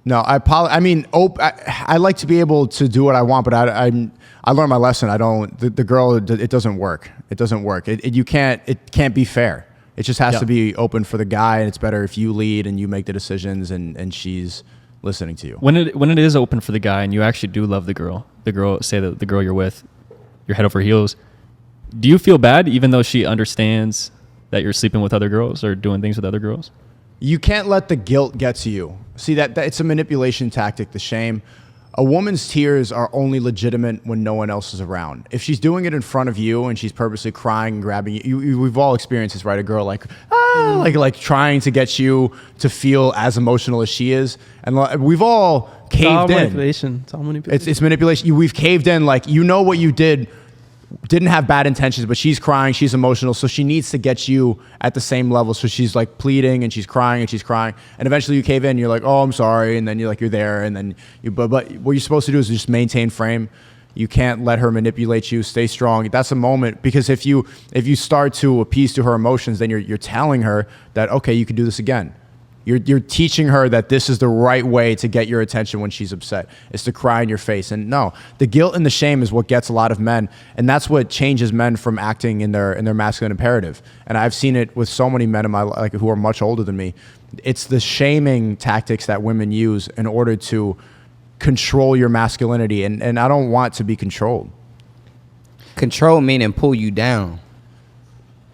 I like to be able to do what I want, but I learned my lesson. The girl, it doesn't work. It doesn't work. It can't be fair. It just has to be open for the guy, and it's better if you lead and you make the decisions, and she's listening to you. When it is open for the guy and you actually do love the girl, say that the girl you're with, you're head over heels, do you feel bad even though she understands that you're sleeping with other girls or doing things with other girls? You can't let the guilt get to you. See, that it's a manipulation tactic, the shame. a woman's tears are only legitimate when no one else is around. If she's doing it in front of you and she's purposely crying and grabbing you, we've all experienced this, right? A girl like trying to get you to feel as emotional as she is, and we've all caved in. Manipulation. It's all manipulation. It's manipulation. We've caved in. Like, you know what you didn't have bad intentions, but she's crying, she's emotional, so she needs to get you at the same level. So she's like pleading and she's crying, and eventually you cave in. You're like, oh, I'm sorry, and then you're there, and then but what you're supposed to do is just maintain frame. You can't let her manipulate you. Stay strong. That's a moment, because if you start to appease to her emotions, then you're telling her that, okay, you can do this again. You're teaching her that this is the right way to get your attention when she's upset, is to cry in your face. And no, the guilt and the shame is what gets a lot of men, and that's what changes men from acting in their masculine imperative. And I've seen it with so many men in my life who are much older than me. It's the shaming tactics that women use in order to control your masculinity, and I don't want to be controlled. Control meaning pull you down.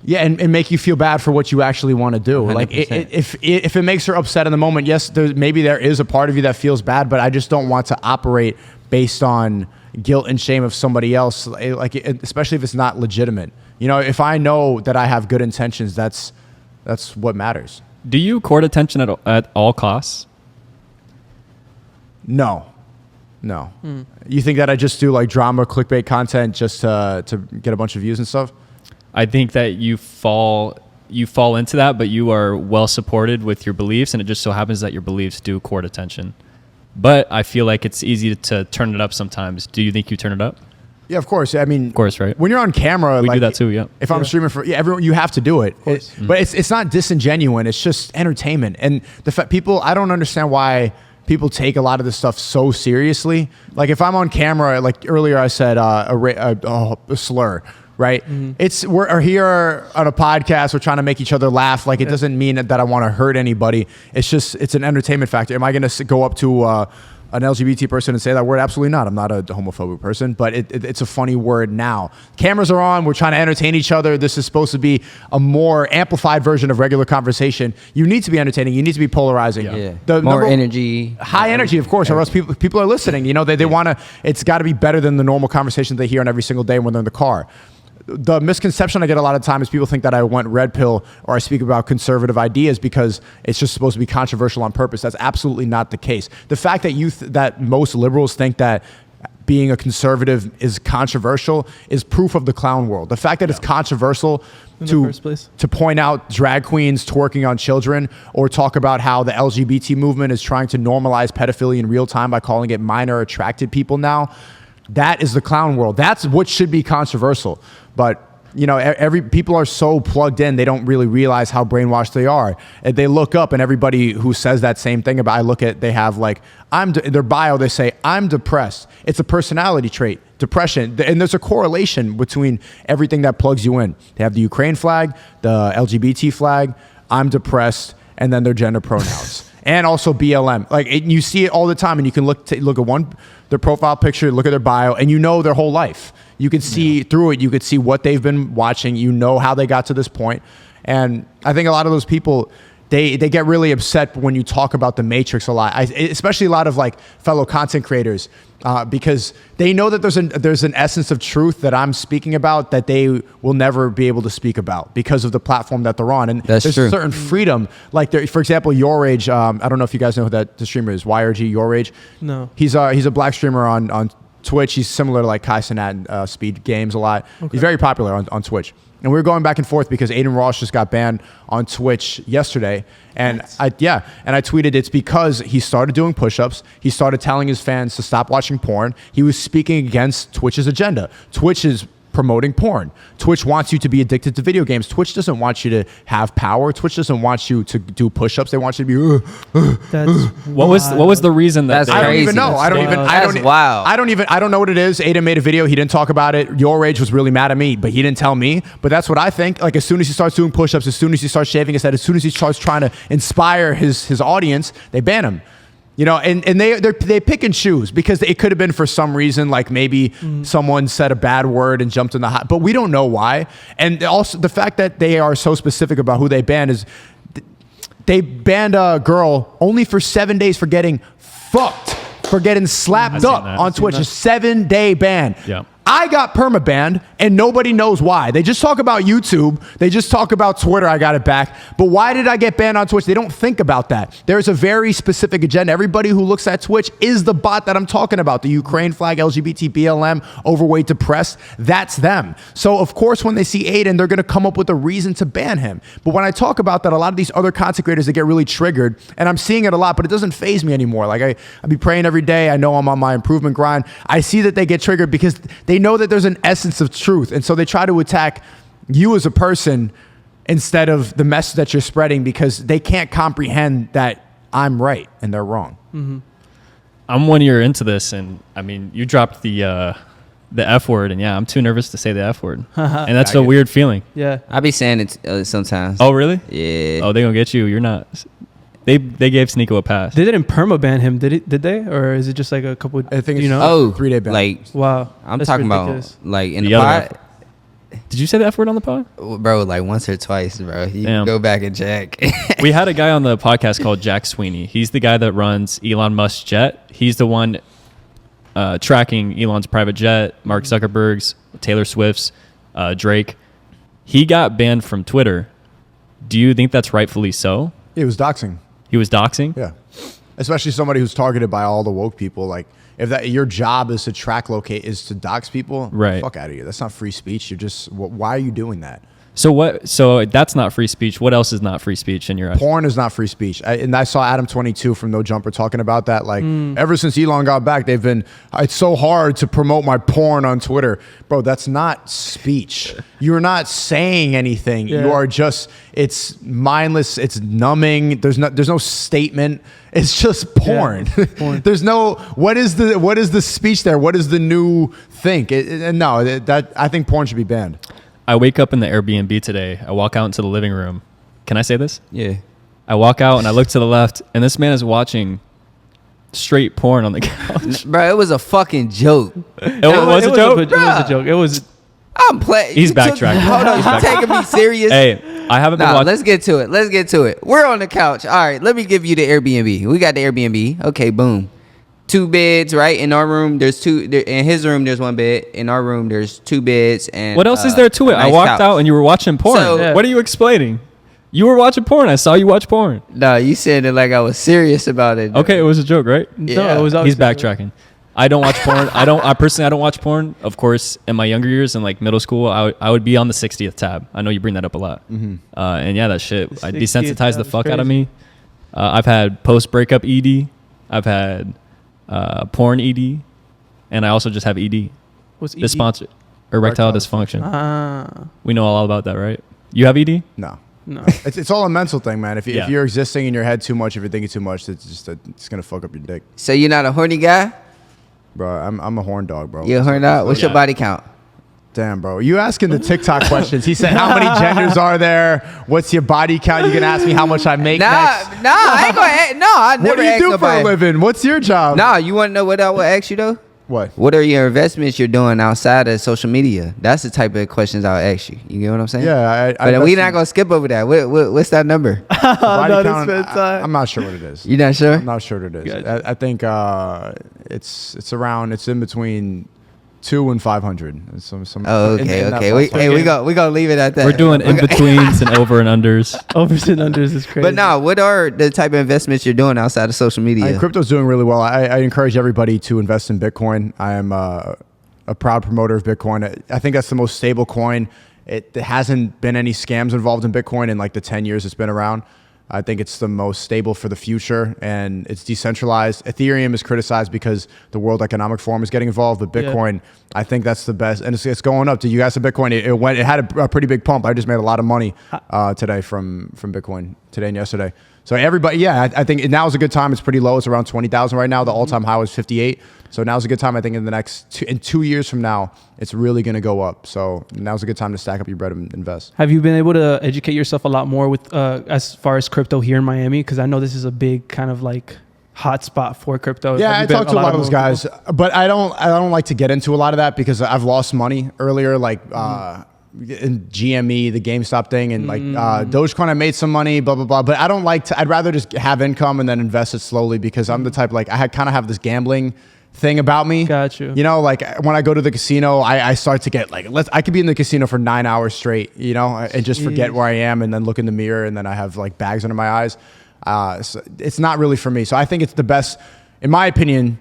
Yeah, and make you feel bad for what you actually want to do. 100%. Like, if it makes her upset in the moment, yes, maybe there is a part of you that feels bad, but I just don't want to operate based on guilt and shame of somebody else, like, especially if it's not legitimate. You know, if I know that I have good intentions, that's what matters. Do you court attention at all costs? No. You think that I just do like drama, clickbait content just to get a bunch of views and stuff? I think that you fall into that, but you are well supported with your beliefs, and it just so happens that your beliefs do court attention. But I feel like it's easy to turn it up sometimes. Do you think you turn it up? Yeah, of course. I mean, of course, right? When you're on camera, we like, do that too. Yeah. If I'm streaming for everyone, you have to do it. But it's not disingenuous. It's just entertainment. And the fact I don't understand why people take a lot of this stuff so seriously. Like, if I'm on camera, like earlier I said a slur. Right? Mm-hmm. We're here on a podcast. We're trying to make each other laugh. Like, it doesn't mean that I want to hurt anybody. It's an entertainment factor. Am I going to go up to an LGBT person and say that word? Absolutely not. I'm not a homophobic person, but it's a funny word now. Cameras are on. We're trying to entertain each other. This is supposed to be a more amplified version of regular conversation. You need to be entertaining. You need to be polarizing. Yeah. More energy. High energy, of course, or else people are listening. You know, they want to, it's got to be better than the normal conversation they hear on every single day when they're in the car. The misconception I get a lot of time is people think that I went red pill or I speak about conservative ideas because it's just supposed to be controversial on purpose. That's absolutely not the case. The fact that that most liberals think that being a conservative is controversial is proof of the clown world. The fact that it's controversial to point out drag queens twerking on children, or talk about how the LGBT movement is trying to normalize pedophilia in real time by calling it minor attracted people now, that is the clown world. That's what should be controversial. But, you know, people are so plugged in, they don't really realize how brainwashed they are. And they look up, and everybody who says that same thing they have like, in their bio, they say, I'm depressed. It's a personality trait, depression. And there's a correlation between everything that plugs you in. They have the Ukraine flag, the LGBT flag, I'm depressed, and then their gender pronouns. And also BLM. Like, you see it all the time, and you can look at their profile picture, look at their bio, and you know their whole life. You can see through it. You could see what they've been watching. You know how they got to this point. And I think a lot of those people, they get really upset when you talk about the Matrix a lot, especially a lot of like fellow content creators, because they know that there's an essence of truth that I'm speaking about that they will never be able to speak about because of the platform that they're on. And there's a certain freedom. Like, for example, Your Age. I don't know if you guys know who the streamer is. YRG Your Age. No. He's a black streamer on Twitch. He's similar to like Kai Cenat, Speed Games a lot. Okay. He's very popular on Twitch. And we were going back and forth because Adin Ross just got banned on Twitch yesterday. And I tweeted it's because he started doing push-ups. He started telling his fans to stop watching porn. He was speaking against Twitch's agenda. Twitch is promoting porn. Twitch wants you to be addicted to video games. Twitch doesn't want you to have power. Twitch doesn't want you to do push-ups. They want you to be what was the reason that that's I don't even know. I don't know what it is. Aiden made a video. He didn't talk about it. Your Age was really mad at me, but he didn't tell me. But that's what I think. Like, as soon as he starts doing push-ups, as soon as he starts shaving his head, as soon as he starts trying to inspire his audience, they ban him. You know, and they pick and choose because it could have been for some reason, like maybe someone said a bad word and jumped in the hot, but we don't know why. And also the fact that they are so specific about who they ban is they banned a girl only for 7 days for getting fucked for getting slapped up on Twitch. A 7-day ban. Yeah. I got perma-banned, and nobody knows why. They just talk about YouTube. They just talk about Twitter. I got it back. But why did I get banned on Twitch? They don't think about that. There's a very specific agenda. Everybody who looks at Twitch is the bot that I'm talking about. The Ukraine flag, LGBT, BLM, overweight, depressed. That's them. So, of course, when they see Adin, they're going to come up with a reason to ban him. But when I talk about that, a lot of these other content creators, they get really triggered. And I'm seeing it a lot, but it doesn't faze me anymore. Like, I be praying every day. I know I'm on my improvement grind. I see that they get triggered because they know that there's an essence of truth. And so they try to attack you as a person instead of the message that you're spreading because they can't comprehend that I'm right and they're wrong. Mm-hmm. I'm 1 year into this, and I mean, you dropped the F word, and yeah, I'm too nervous to say the F word. And that's a weird feeling. Yeah. I be saying it sometimes. Oh, really? Yeah. Oh, they gonna get you. You're not. They gave Sneako a pass. They didn't perma-ban him, did they? Or is it just like a couple, I think you it's know? 3-day ban. Like, Wow. I'm That's talking ridiculous. about, like, in the other pod. Did you say the F word on the pod? Bro, like once or twice, bro. You Damn. can go back and check. We had a guy on the podcast called Jack Sweeney. He's the guy that runs Elon Musk's jet. He's the one tracking Elon's private jet, Mark Zuckerberg's, Taylor Swift's, Drake. He got banned from Twitter. Do you think that's rightfully so? It was doxing. He was doxing? Yeah. Especially somebody who's targeted by all the woke people. Like, if that your job is to track locate, is to dox people, Right. fuck out of here. That's not free speech. You're just, why are you doing that? So what? So that's not free speech. What else is not free speech in your eyes? Porn is not free speech. And I saw Adam 22 from No Jumper talking about that. Like, ever since Elon got back, they've been, it's so hard to promote my porn on Twitter. Bro, that's not speech. You're not saying anything. Yeah. You are just, it's mindless. It's numbing. There's no statement. It's just porn. Yeah, porn. There's no, what is the speech there? What is the new think? I think porn should be banned. I wake up in the Airbnb today. I walk out into the living room. Can I say this? Yeah. I walk out and I look to the left, and this man is watching straight porn on the couch. Bro, it was a fucking joke. It was a joke? It was a joke. It was. I'm playing. He's backtracking. Hold on, you taking me serious? Hey, I haven't been Nah, watching. let's get to it. We're on the couch. All right, let me give you the Airbnb. We got the Airbnb. Okay, boom. 2 beds, right? In our room, there's 2. In his room, there's 1 bed. In our room, there's 2 beds. And What else is there to it? a I nice walked couch. out and you were watching porn. So- Yeah. What are you explaining? You were watching porn. I saw you watch porn. No, you said it like I was serious about it. Okay, it was a joke, right? Yeah. No, it was He's obviously- backtracking. I don't watch porn. I don't watch porn. Of course, in my younger years, in like middle school, I would be on the 60th tab. I know you bring that up a lot. And yeah, that shit, The I 60th desensitized the tab is fuck out of crazy. me. I've had post-breakup ED. I've had porn ED. And I also just have ED. What's ED? Dysfunction. Erectile Erectile dysfunction. Ah, We know all about that, right? You have ED? No. no. It's all a mental thing, man. If Yeah. you're existing in your head too much, if you're thinking too much, it's gonna fuck up your dick, So you're not a horny guy? bro. I'm a horn dog, bro. You're horned out? What's your Yeah. body count? Damn, bro. You asking the TikTok questions? He said, "How many genders are there? What's your body count?" You gonna ask me how much I make next? I ain't gonna. No, I never What do you ask do nobody. for a living? What's your job? Nah, you want to know what I would ask you though? What? What are your investments you're doing outside of social media? That's the type of questions I would ask you. You get what I'm saying? Yeah, But we not gonna skip over that. What's that number? body No, count, that's bedtime. I'm not sure what it is. You not sure? I'm not sure what it is. Gotcha. I think it's in between 200 and 500. Some Oh, in okay, that okay. ballpark. We gonna leave it at that. We're doing in-betweens and over and unders. Overs and unders is crazy. But no, what are the type of investments you're doing outside of social media? Crypto's doing really well. I encourage everybody to invest in Bitcoin. I am a proud promoter of Bitcoin. I think that's the most stable coin. There hasn't been any scams involved in Bitcoin in like the 10 years it's been around. I think it's the most stable for the future, and it's decentralized. Ethereum is criticized because the World Economic Forum is getting involved, but Bitcoin, I think that's the best, and it's going up. Did you guys have Bitcoin? It had a pretty big pump. I just made a lot of money today from Bitcoin today and yesterday. So everybody, yeah, I think now is a good time. It's pretty low. It's around 20,000 right now. The all-time high was 58. So now's a good time. I think in the next 2 years from now, it's really going to go up. So now's a good time to stack up your bread and invest. have you been able to educate yourself a lot more with as far as crypto here in Miami? Because I know this is a big kind of like hot spot for crypto. Yeah, Have I you been- talked to a lot of those guys, people? but I don't like to get into a lot of that because I've lost money earlier. Like in GME, the GameStop thing, and like Dogecoin, I made some money, blah blah blah. But I don't like to. I'd rather just have income and then invest it slowly because I'm the type like I kind of have this gambling thing about me. Got you. You know, like when I go to the casino, I start to get like I could be in the casino for 9 hours straight, you know, and just forget where I am, and then look in the mirror, and then I have like bags under my eyes. So it's not really for me. So I think it's the best, in my opinion.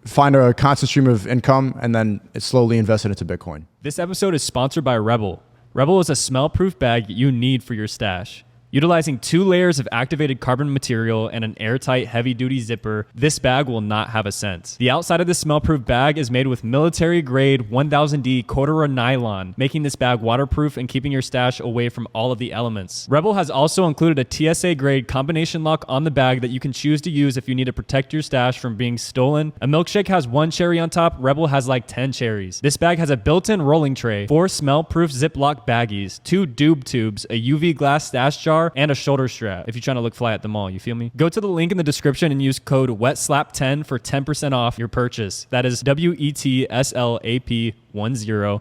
Find a constant stream of income and then slowly invest it into Bitcoin. This episode is sponsored by Rebel. Rebel is a smell-proof bag you need for your stash. Utilizing 2 layers of activated carbon material and an airtight heavy-duty zipper, this bag will not have a scent. The outside of this smell-proof bag is made with military-grade 1000D corduroy nylon, making this bag waterproof and keeping your stash away from all of the elements. Rebel has also included a TSA-grade combination lock on the bag that you can choose to use if you need to protect your stash from being stolen. A milkshake has 1 cherry on top, Rebel has like 10 cherries. This bag has a built-in rolling tray, 4 smell-proof Ziploc baggies, 2 doob tubes, a UV glass stash jar, and a shoulder strap if you're trying to look fly at the mall, you feel me? Go to the link in the description and use code WETSLAP10 for 10% off your purchase. That is WETSLAP10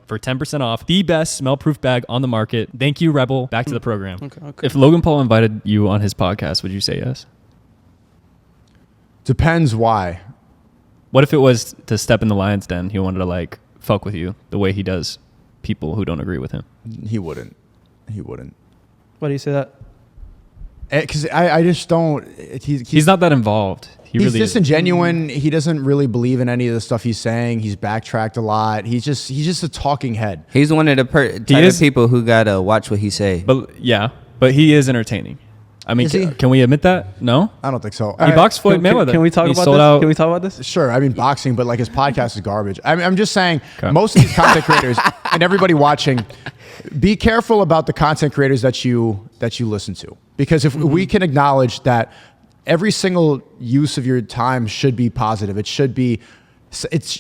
for 10% off. The best smell-proof bag on the market. Thank you, Rebel. Back to the program. Okay. If Logan Paul invited you on his podcast, would you say yes? Depends why. What if it was to step in the lion's den? He wanted to like fuck with you the way he does people who don't agree with him. He wouldn't. Why do you say that? Because I just don't. He's not that involved. He's really disingenuous. He doesn't really believe in any of the stuff he's saying. He's backtracked a lot. He's just a talking head. He's one of the type of people who gotta watch what he say. But he is entertaining. I mean, can we admit that? No, I don't think so. He boxed Floyd Mayweather. Can we talk about this? Can we talk about this? Sure. I mean, boxing, but like his podcast is garbage. I'm just saying, most of these content creators and everybody watching, be careful about the content creators that you listen to, because if we can acknowledge that every single use of your time should be positive, it's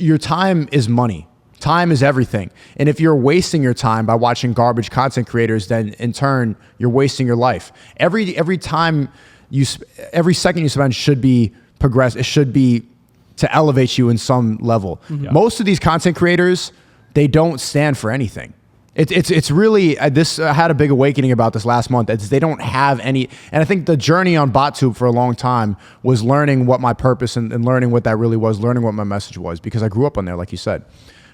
your time is money. Time is everything. And if you're wasting your time by watching garbage content creators, then in turn, you're wasting your life. Every second you spend should be progress. It should be to elevate you in some level. Mm-hmm. Most of these content creators, they don't stand for anything. It's really, I had a big awakening about this last month. They don't have any, and I think the journey on BotTube for a long time was learning what my purpose and learning what that really was, learning what my message was, because I grew up on there, like you said.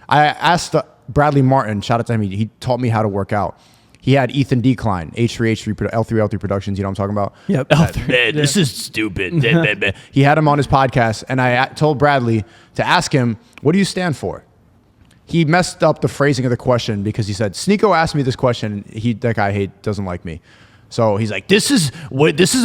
I asked Bradley Martin, shout out to him, he taught me how to work out. He had Ethan Decline, L3 Productions, you know what I'm talking about? Yep. L3. This is stupid. He had him on his podcast, and I told Bradley to ask him, what do you stand for? He messed up the phrasing of the question because he said, Sneako asked me this question. That guy doesn't like me. So he's like, this is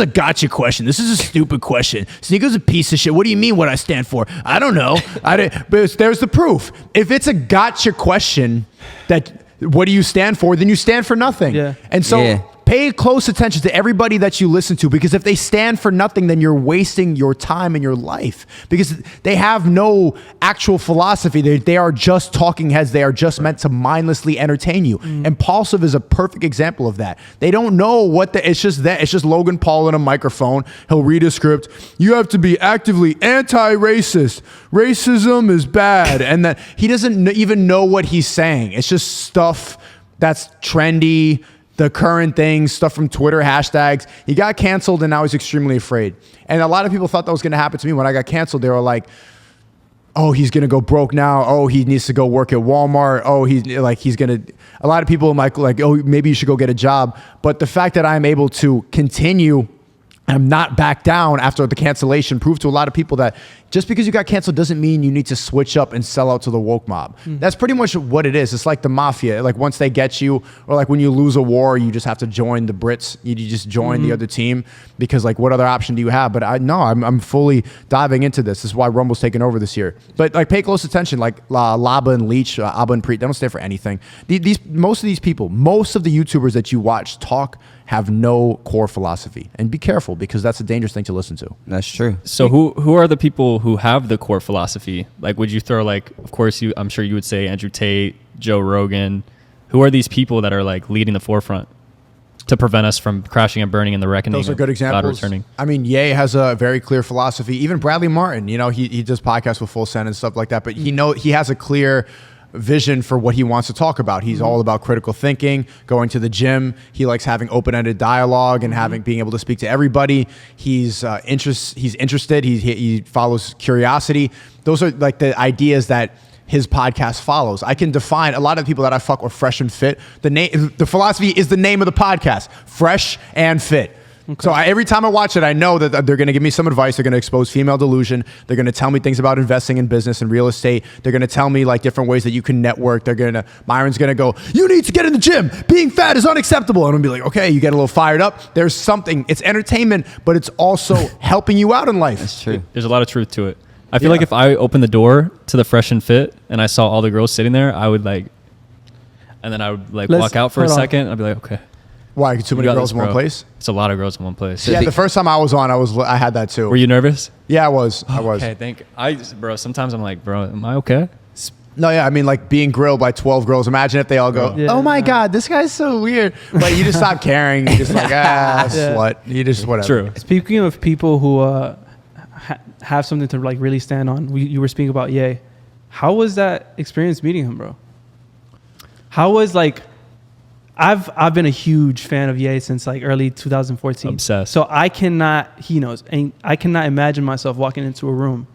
a gotcha question. This is a stupid question. Sneako's a piece of shit. What do you mean what I stand for? I don't know. But there's the proof. If it's a gotcha question, that what do you stand for? Then you stand for nothing. Yeah. And so pay close attention to everybody that you listen to, because if they stand for nothing, then you're wasting your time and your life, because they have no actual philosophy. They are just talking heads. They are just meant to mindlessly entertain you. Impulsive is a perfect example of that. They don't know it's just Logan Paul in a microphone. He'll read a script. You have to be actively anti-racist. Racism is bad. And that he doesn't even know what he's saying. It's just stuff that's trendy, the current things, stuff from Twitter, hashtags. He got canceled and now he's extremely afraid. And a lot of people thought that was going to happen to me when I got canceled. They were like, oh, he's going to go broke now. Oh, he needs to go work at Walmart. Oh, a lot of people like, oh, maybe you should go get a job. But the fact that I'm able to continue and not back down after the cancellation proved to a lot of people that just because you got canceled doesn't mean you need to switch up and sell out to the woke mob. That's pretty much what it is. It's like the mafia. Like once they get you, or like when you lose a war, you just have to join the Brits. You just join the other team, because like what other option do you have? But I'm fully diving into this. This is why Rumble's taking over this year. But like pay close attention. Like Laba and Leech, Abba and Preet, they don't stand for anything. Most of these people, most of the YouTubers that you watch talk have no core philosophy, and be careful, because that's a dangerous thing to listen to. That's true. So who are the people who have the core philosophy? Like, would you throw like, of course I'm sure you would say Andrew Tate, Joe Rogan. Who are these people that are like leading the forefront to prevent us from crashing and burning in the reckoning? Those are good examples. God returning. I mean, Ye has a very clear philosophy. Even Bradley Martin, he does podcasts with Full Send and stuff like that, but he has a clear vision for what he wants to talk about. He's all about critical thinking, going to the gym. He likes having open-ended dialogue and being able to speak to everybody. He's interested. He follows curiosity. Those are like the ideas that his podcast follows. I can define a lot of the people that I fuck with fresh and fit. The philosophy is the name of the podcast, fresh and fit. Okay. So every time I watch it, I know that they're going to give me some advice. They're going to expose female delusion. They're going to tell me things about investing in business and real estate. They're going to tell me like different ways that you can network. Myron's going to go, you need to get in the gym. Being fat is unacceptable. And I'm going to be like, okay, you get a little fired up. There's something, it's entertainment, but it's also helping you out in life. That's true. There's a lot of truth to it. I feel like if I opened the door to the fresh and fit and I saw all the girls sitting there, I would and then I would walk out for a second. I'd be like, okay. Why? Too many girls in one place? It's a lot of girls in one place. Yeah, the first time I was on, I had that too. Were you nervous? Yeah, I was. Okay, bro, sometimes I'm like, bro, am I okay? No, yeah, I mean, like being grilled by 12 girls. Imagine if they all go, oh my God, this guy's so weird. But you just stop caring. You just like, slut. You just, whatever. True. Speaking of people who have something to like really stand on, you were speaking about Ye. How was that experience meeting him, bro? How was I've been a huge fan of Ye since like early 2014. Obsessed. So he knows, and I cannot imagine myself walking into a room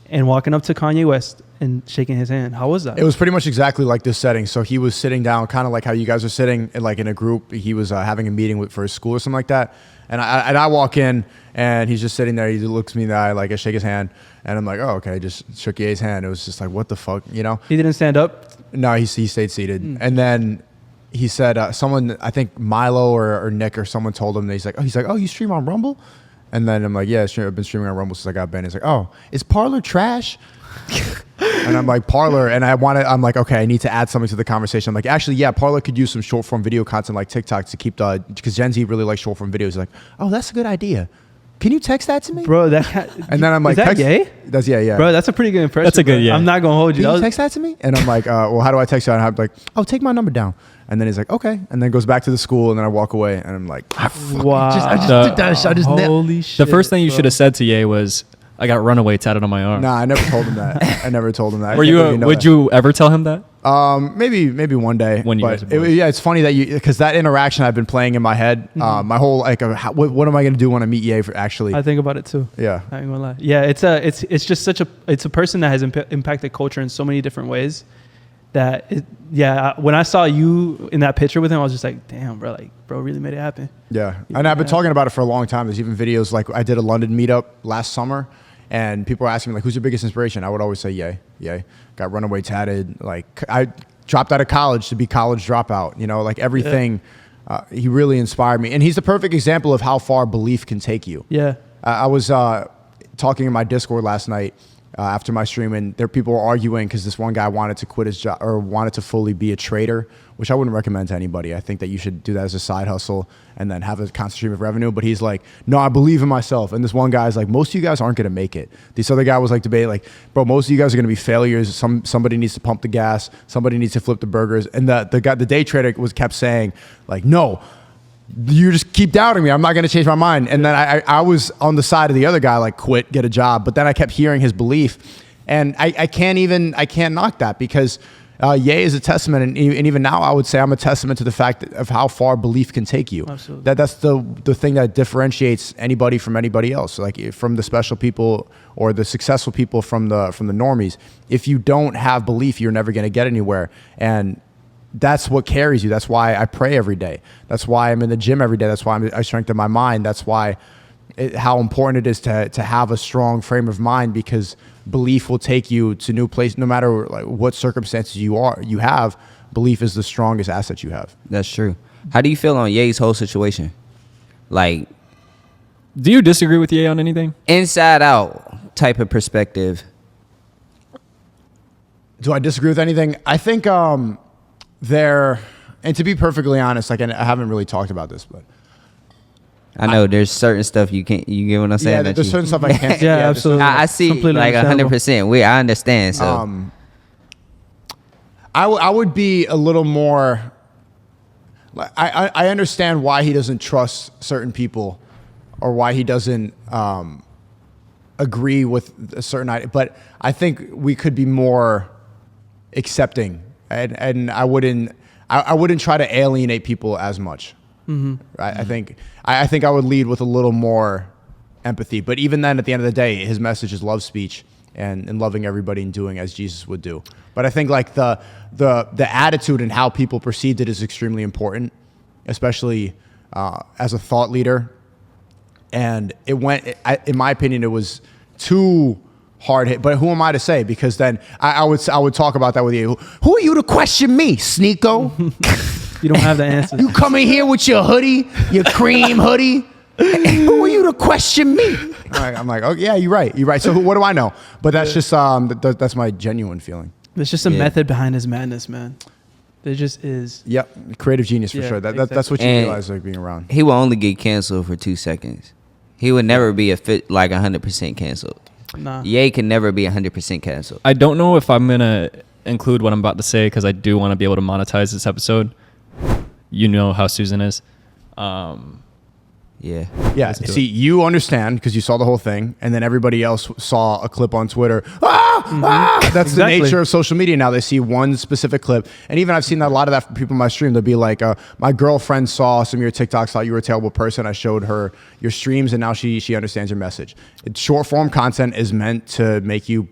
and walking up to Kanye West and shaking his hand. How was that? It was pretty much exactly like this setting. So he was sitting down, kind of like how you guys are sitting, like in a group. He was having a meeting for his school or something like that. And I walk in, and he's just sitting there. He looks me in the eye, like I shake his hand, and I'm like, oh, okay. Just shook Ye's hand. It was just like, what the fuck, you know? He didn't stand up? No, he stayed seated. And then he said, someone, I think Milo or Nick or someone told him that he's like, oh, you stream on Rumble? And then I'm like, yeah, I've been streaming on Rumble since I got banned. He's like, oh, is Parler trash? And I'm like, Parler, and I'm like, okay, I need to add something to the conversation. I'm like, actually, yeah, Parler could use some short form video content like TikTok to keep because Gen Z really likes short form videos. He's like, oh, that's a good idea. Can you text that to me? Bro, and then I'm like, is that Ye? That's yeah. Bro, that's a pretty good impression. That's a good, yeah. I'm not going to hold you. Can you text that to me? And I'm like, well, how do I text you? And I'm like, oh, take my number down. And then he's like, okay. And then goes back to the school, and then I walk away, and I'm like, wow. I just did that shit. Holy shit. The first thing you should have said to Ye was, I got runaway tatted on my arm. Nah, I never told him that. I never told him that. Would you ever tell him that? Maybe one day. When you guys are boys. Yeah, it's funny that because that interaction I've been playing in my head. My whole what am I gonna do when I meet Ye? Actually, I think about it too. Yeah, I ain't gonna lie. Yeah, it's just such a person that has impacted culture in so many different ways. When I saw you in that picture with him, I was just like, damn, bro, bro really made it happen. Yeah, and I've been talking about it for a long time. There's even videos like I did a London meetup last summer. And people were asking me, like, who's your biggest inspiration? I would always say, Ye. Got runaway tatted. Like, I dropped out of college to be college dropout. You know, like everything. Yeah. He really inspired me. And he's the perfect example of how far belief can take you. Yeah. I was talking in my Discord last night after my stream, and people were arguing because this one guy wanted to quit his job or wanted to fully be a trader, which I wouldn't recommend to anybody. I think that you should do that as a side hustle and then have a constant stream of revenue. But he's like, no, I believe in myself. And this one guy's like, most of you guys aren't going to make it. This other guy was like debating, like, bro, most of you guys are going to be failures. Somebody needs to pump the gas. Somebody needs to flip the burgers. And the day trader kept saying, like, no, you just keep doubting me. I'm not going to change my mind. And then I was on the side of the other guy, like, quit, get a job. But then I kept hearing his belief. And I can't knock that because Ye is a testament. And even now I would say I'm a testament to the fact of how far belief can take you. Absolutely. That's the thing that differentiates anybody from anybody else. Like from the special people or the successful people from the normies. If you don't have belief, you're never going to get anywhere. And that's what carries you. That's why I pray every day. That's why I'm in the gym every day. That's why I strengthen my mind. That's why how important it is to have a strong frame of mind, because belief will take you to new places no matter like what circumstances you have. Belief is the strongest asset you have. That's true. How do you feel on Ye's whole situation? Like, do you disagree with Ye on anything? Inside out type of perspective. Do I disagree with anything? I think and to be perfectly honest, like, and I haven't really talked about this, but I know there's certain stuff you can't. You get what I'm saying? Yeah, there's certain stuff I can't. Yeah, absolutely. I see, completely like 100%. I understand. So I would be a little more. Like, I understand why he doesn't trust certain people, or why he doesn't agree with a certain idea. But I think we could be more accepting, and I wouldn't try to alienate people as much. Right? I think I would lead with a little more empathy. But even then, at the end of the day, his message is love speech and loving everybody and doing as Jesus would do. But I think like the attitude and how people perceived it is extremely important, especially as a thought leader. And it went, in my opinion, it was too hard hit. But who am I to say? Because then I would talk about that with you. Who are you to question me, Sneako? You don't have the answer. You come in here with your hoodie, your cream hoodie. Who are you to question me? I'm like, oh yeah, you're right. So what do I know? But that's just that's my genuine feeling. There's just a method behind his madness, man. There just is. Yep, creative genius for sure. That's what you realize like being around. He will only get canceled for 2 seconds. He would never be 100% canceled. Nah. Ye can never be 100% canceled. I don't know if I'm gonna include what I'm about to say because I do want to be able to monetize this episode. You know how Susan is. Yeah. See, you understand because you saw the whole thing, and then everybody else saw a clip on Twitter. That's Exactly. the nature of social media now. They see one specific clip, and even I've seen a lot of that from people in my stream. They'll be like, "My girlfriend saw some of your TikToks, thought you were a terrible person. I showed her your streams, and now she understands your message." Short form content is meant to make you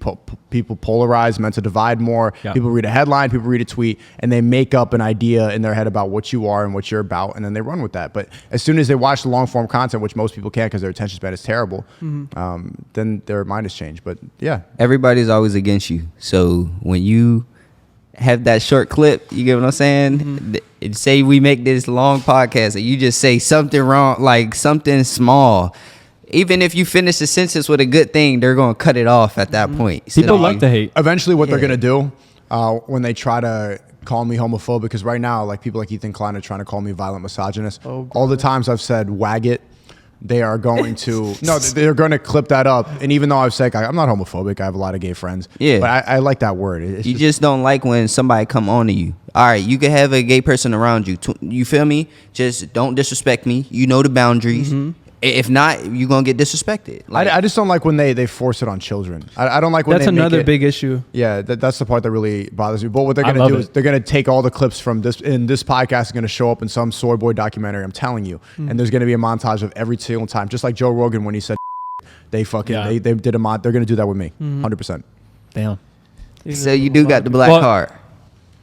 people polarize, meant to divide more. Yeah. People read a headline, people read a tweet, and they make up an idea in their head about what you are and what you're about, and then they run with that. But as soon as they watch the long form content, which most people can't because their attention span is terrible, then their mind has changed. But yeah, Everybody's always against you. So when you have that short clip, you get what I'm saying? Say we make this long podcast and you just say something wrong, like something small. Even if you finish the sentence with a good thing, they're going to cut it off at that point. People like to hate. eventually what they're going to do when they try to call me homophobic, because right now, like people like Ethan Klein are trying to call me violent misogynist. All the times I've said wag it, they are going to they're going to clip that up. And even though I've said I'm not homophobic, I have a lot of gay friends. Yeah, but I like that word. It's you just don't like when somebody come on to you. All right, you can have a gay person around you. You feel me? Just don't disrespect me. You know the boundaries. If not, you're going to get disrespected. Like, I just don't like when they force it on children. I don't like when That's they make another it, big issue. Yeah, that's the part that really bothers me. But what they're going to love do it. is they're going to take all the clips from this, and this podcast is going to show up in some Soy Boy documentary, I'm telling you. And there's going to be a montage of every single time, just like Joe Rogan when he said they did a mod. They're going to do that with me, 100%. Damn. so you do got the black Well- card.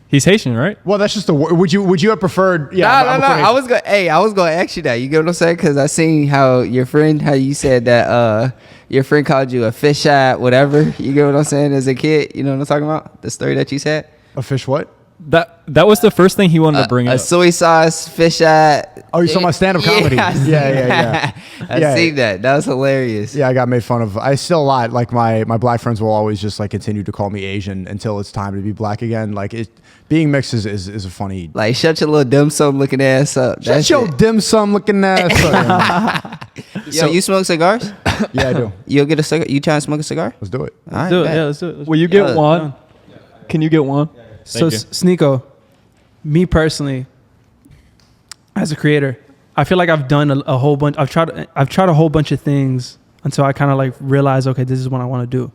He's Haitian, right? Well, that's just the word. Would you have preferred? Yeah, No. I was gonna ask you that. You get what I'm saying? Because I seen how you said that your friend called you a fish eye, whatever. You get what I'm saying? As a kid, you know what I'm talking about? The story that you said. a fish what? That was the first thing he wanted to bring A up. soy sauce fish eye. Oh, you saw my stand-up comedy? I seen Yeah. I seen that. That was hilarious. Yeah, I got made fun of. I still lie. Like my black friends will always just like continue to call me Asian until it's time to be black again. Like being mixed is a funny. Like shut your little dim sum looking ass up. Shut That's your it. dim sum looking ass up. So you smoke cigars? Yeah, I do. You'll get a cigar? You trying to smoke a cigar? Let's do it. All right, Do it. bet. Yeah, let's do it. Will you get Yeah. one? Can you get one? So Thank Sneako, me personally, as a creator, I feel like I've done a whole bunch. I've tried a whole bunch of things until I kind of like realize, okay, this is what I want to do.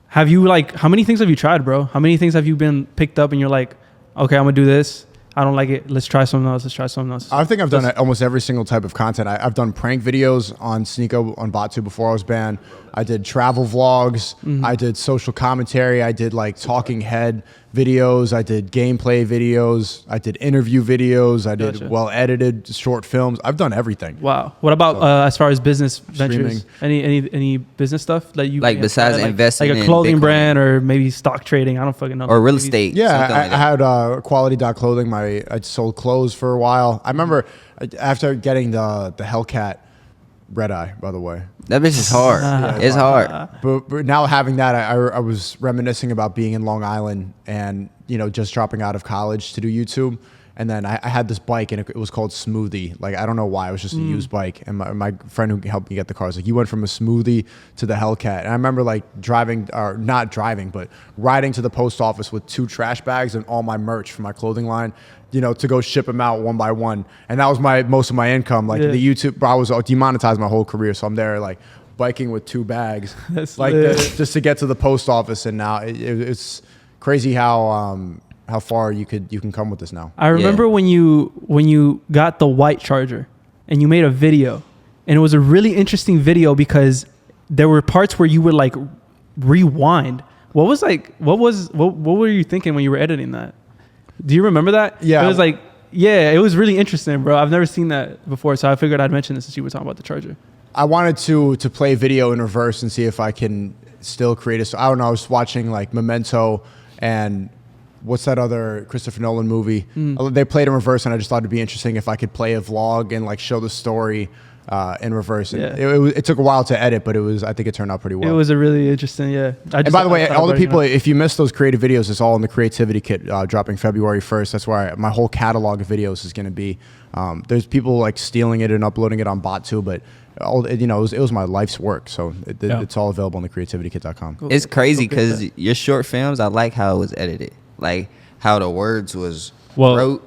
Have you how many things have you tried, bro? How many things have you been picked up and you're like, okay, I'm gonna do this. I don't like it. Let's try something else. I think I've done almost every single type of content. I've done prank videos on Sneako on Batu before I was banned. I did travel vlogs. I did social commentary. I did like talking head videos. I did gameplay videos. I did interview videos. I did Gotcha. well edited short films. I've done everything. Wow. What about as far as business ventures? Streaming. Any business stuff that you Like besides investing like a in clothing Bitcoin? brand or maybe stock trading? I don't fucking know. Or real Maybe- estate? Yeah, something like I that. had Quality Clothing. I sold clothes for a while. I remember after getting the Hellcat redeye, by the way. That bitch is hard. It's hard. But now having that, I was reminiscing about being in Long Island and just dropping out of college to do YouTube. And then I had this bike and it was called Smoothie. Like, I don't know why. It was just a used bike. And my friend who helped me get the car was like, you went from a Smoothie to the Hellcat. And I remember like not driving, but riding to the post office with 2 trash bags and all my merch from my clothing line, to go ship them out one by one. And that was most of my income. Like the YouTube, bro, I was demonetized my whole career. So I'm there like biking with 2 bags That's like lit. this just to get to the post office. And now it's crazy how far you can come with this now. I remember when you got the white charger and you made a video, and it was a really interesting video because there were parts where you would like rewind. What were you thinking when you were editing that? Do you remember that? Yeah. It was like, it was really interesting, bro. I've never seen that before, so I figured I'd mention this since you were talking about the charger. I wanted to play video in reverse and see if I can still create I don't know. I was watching like Memento and what's that other Christopher Nolan movie? They played in reverse, and I just thought it'd be interesting if I could play a vlog and like show the story in reverse. Yeah. It took a while to edit, but I think it turned out pretty well. It was a really interesting, And by the way, all the people, if you missed those creative videos, it's all in the Creativity Kit dropping February 1st. That's where my whole catalog of videos is going to be. There's people like stealing it and uploading it on BotTube, but it was my life's work. So it's all available on the creativitykit.com. Cool. It's crazy because your short films, I like how it was edited. Like how the words was wrote.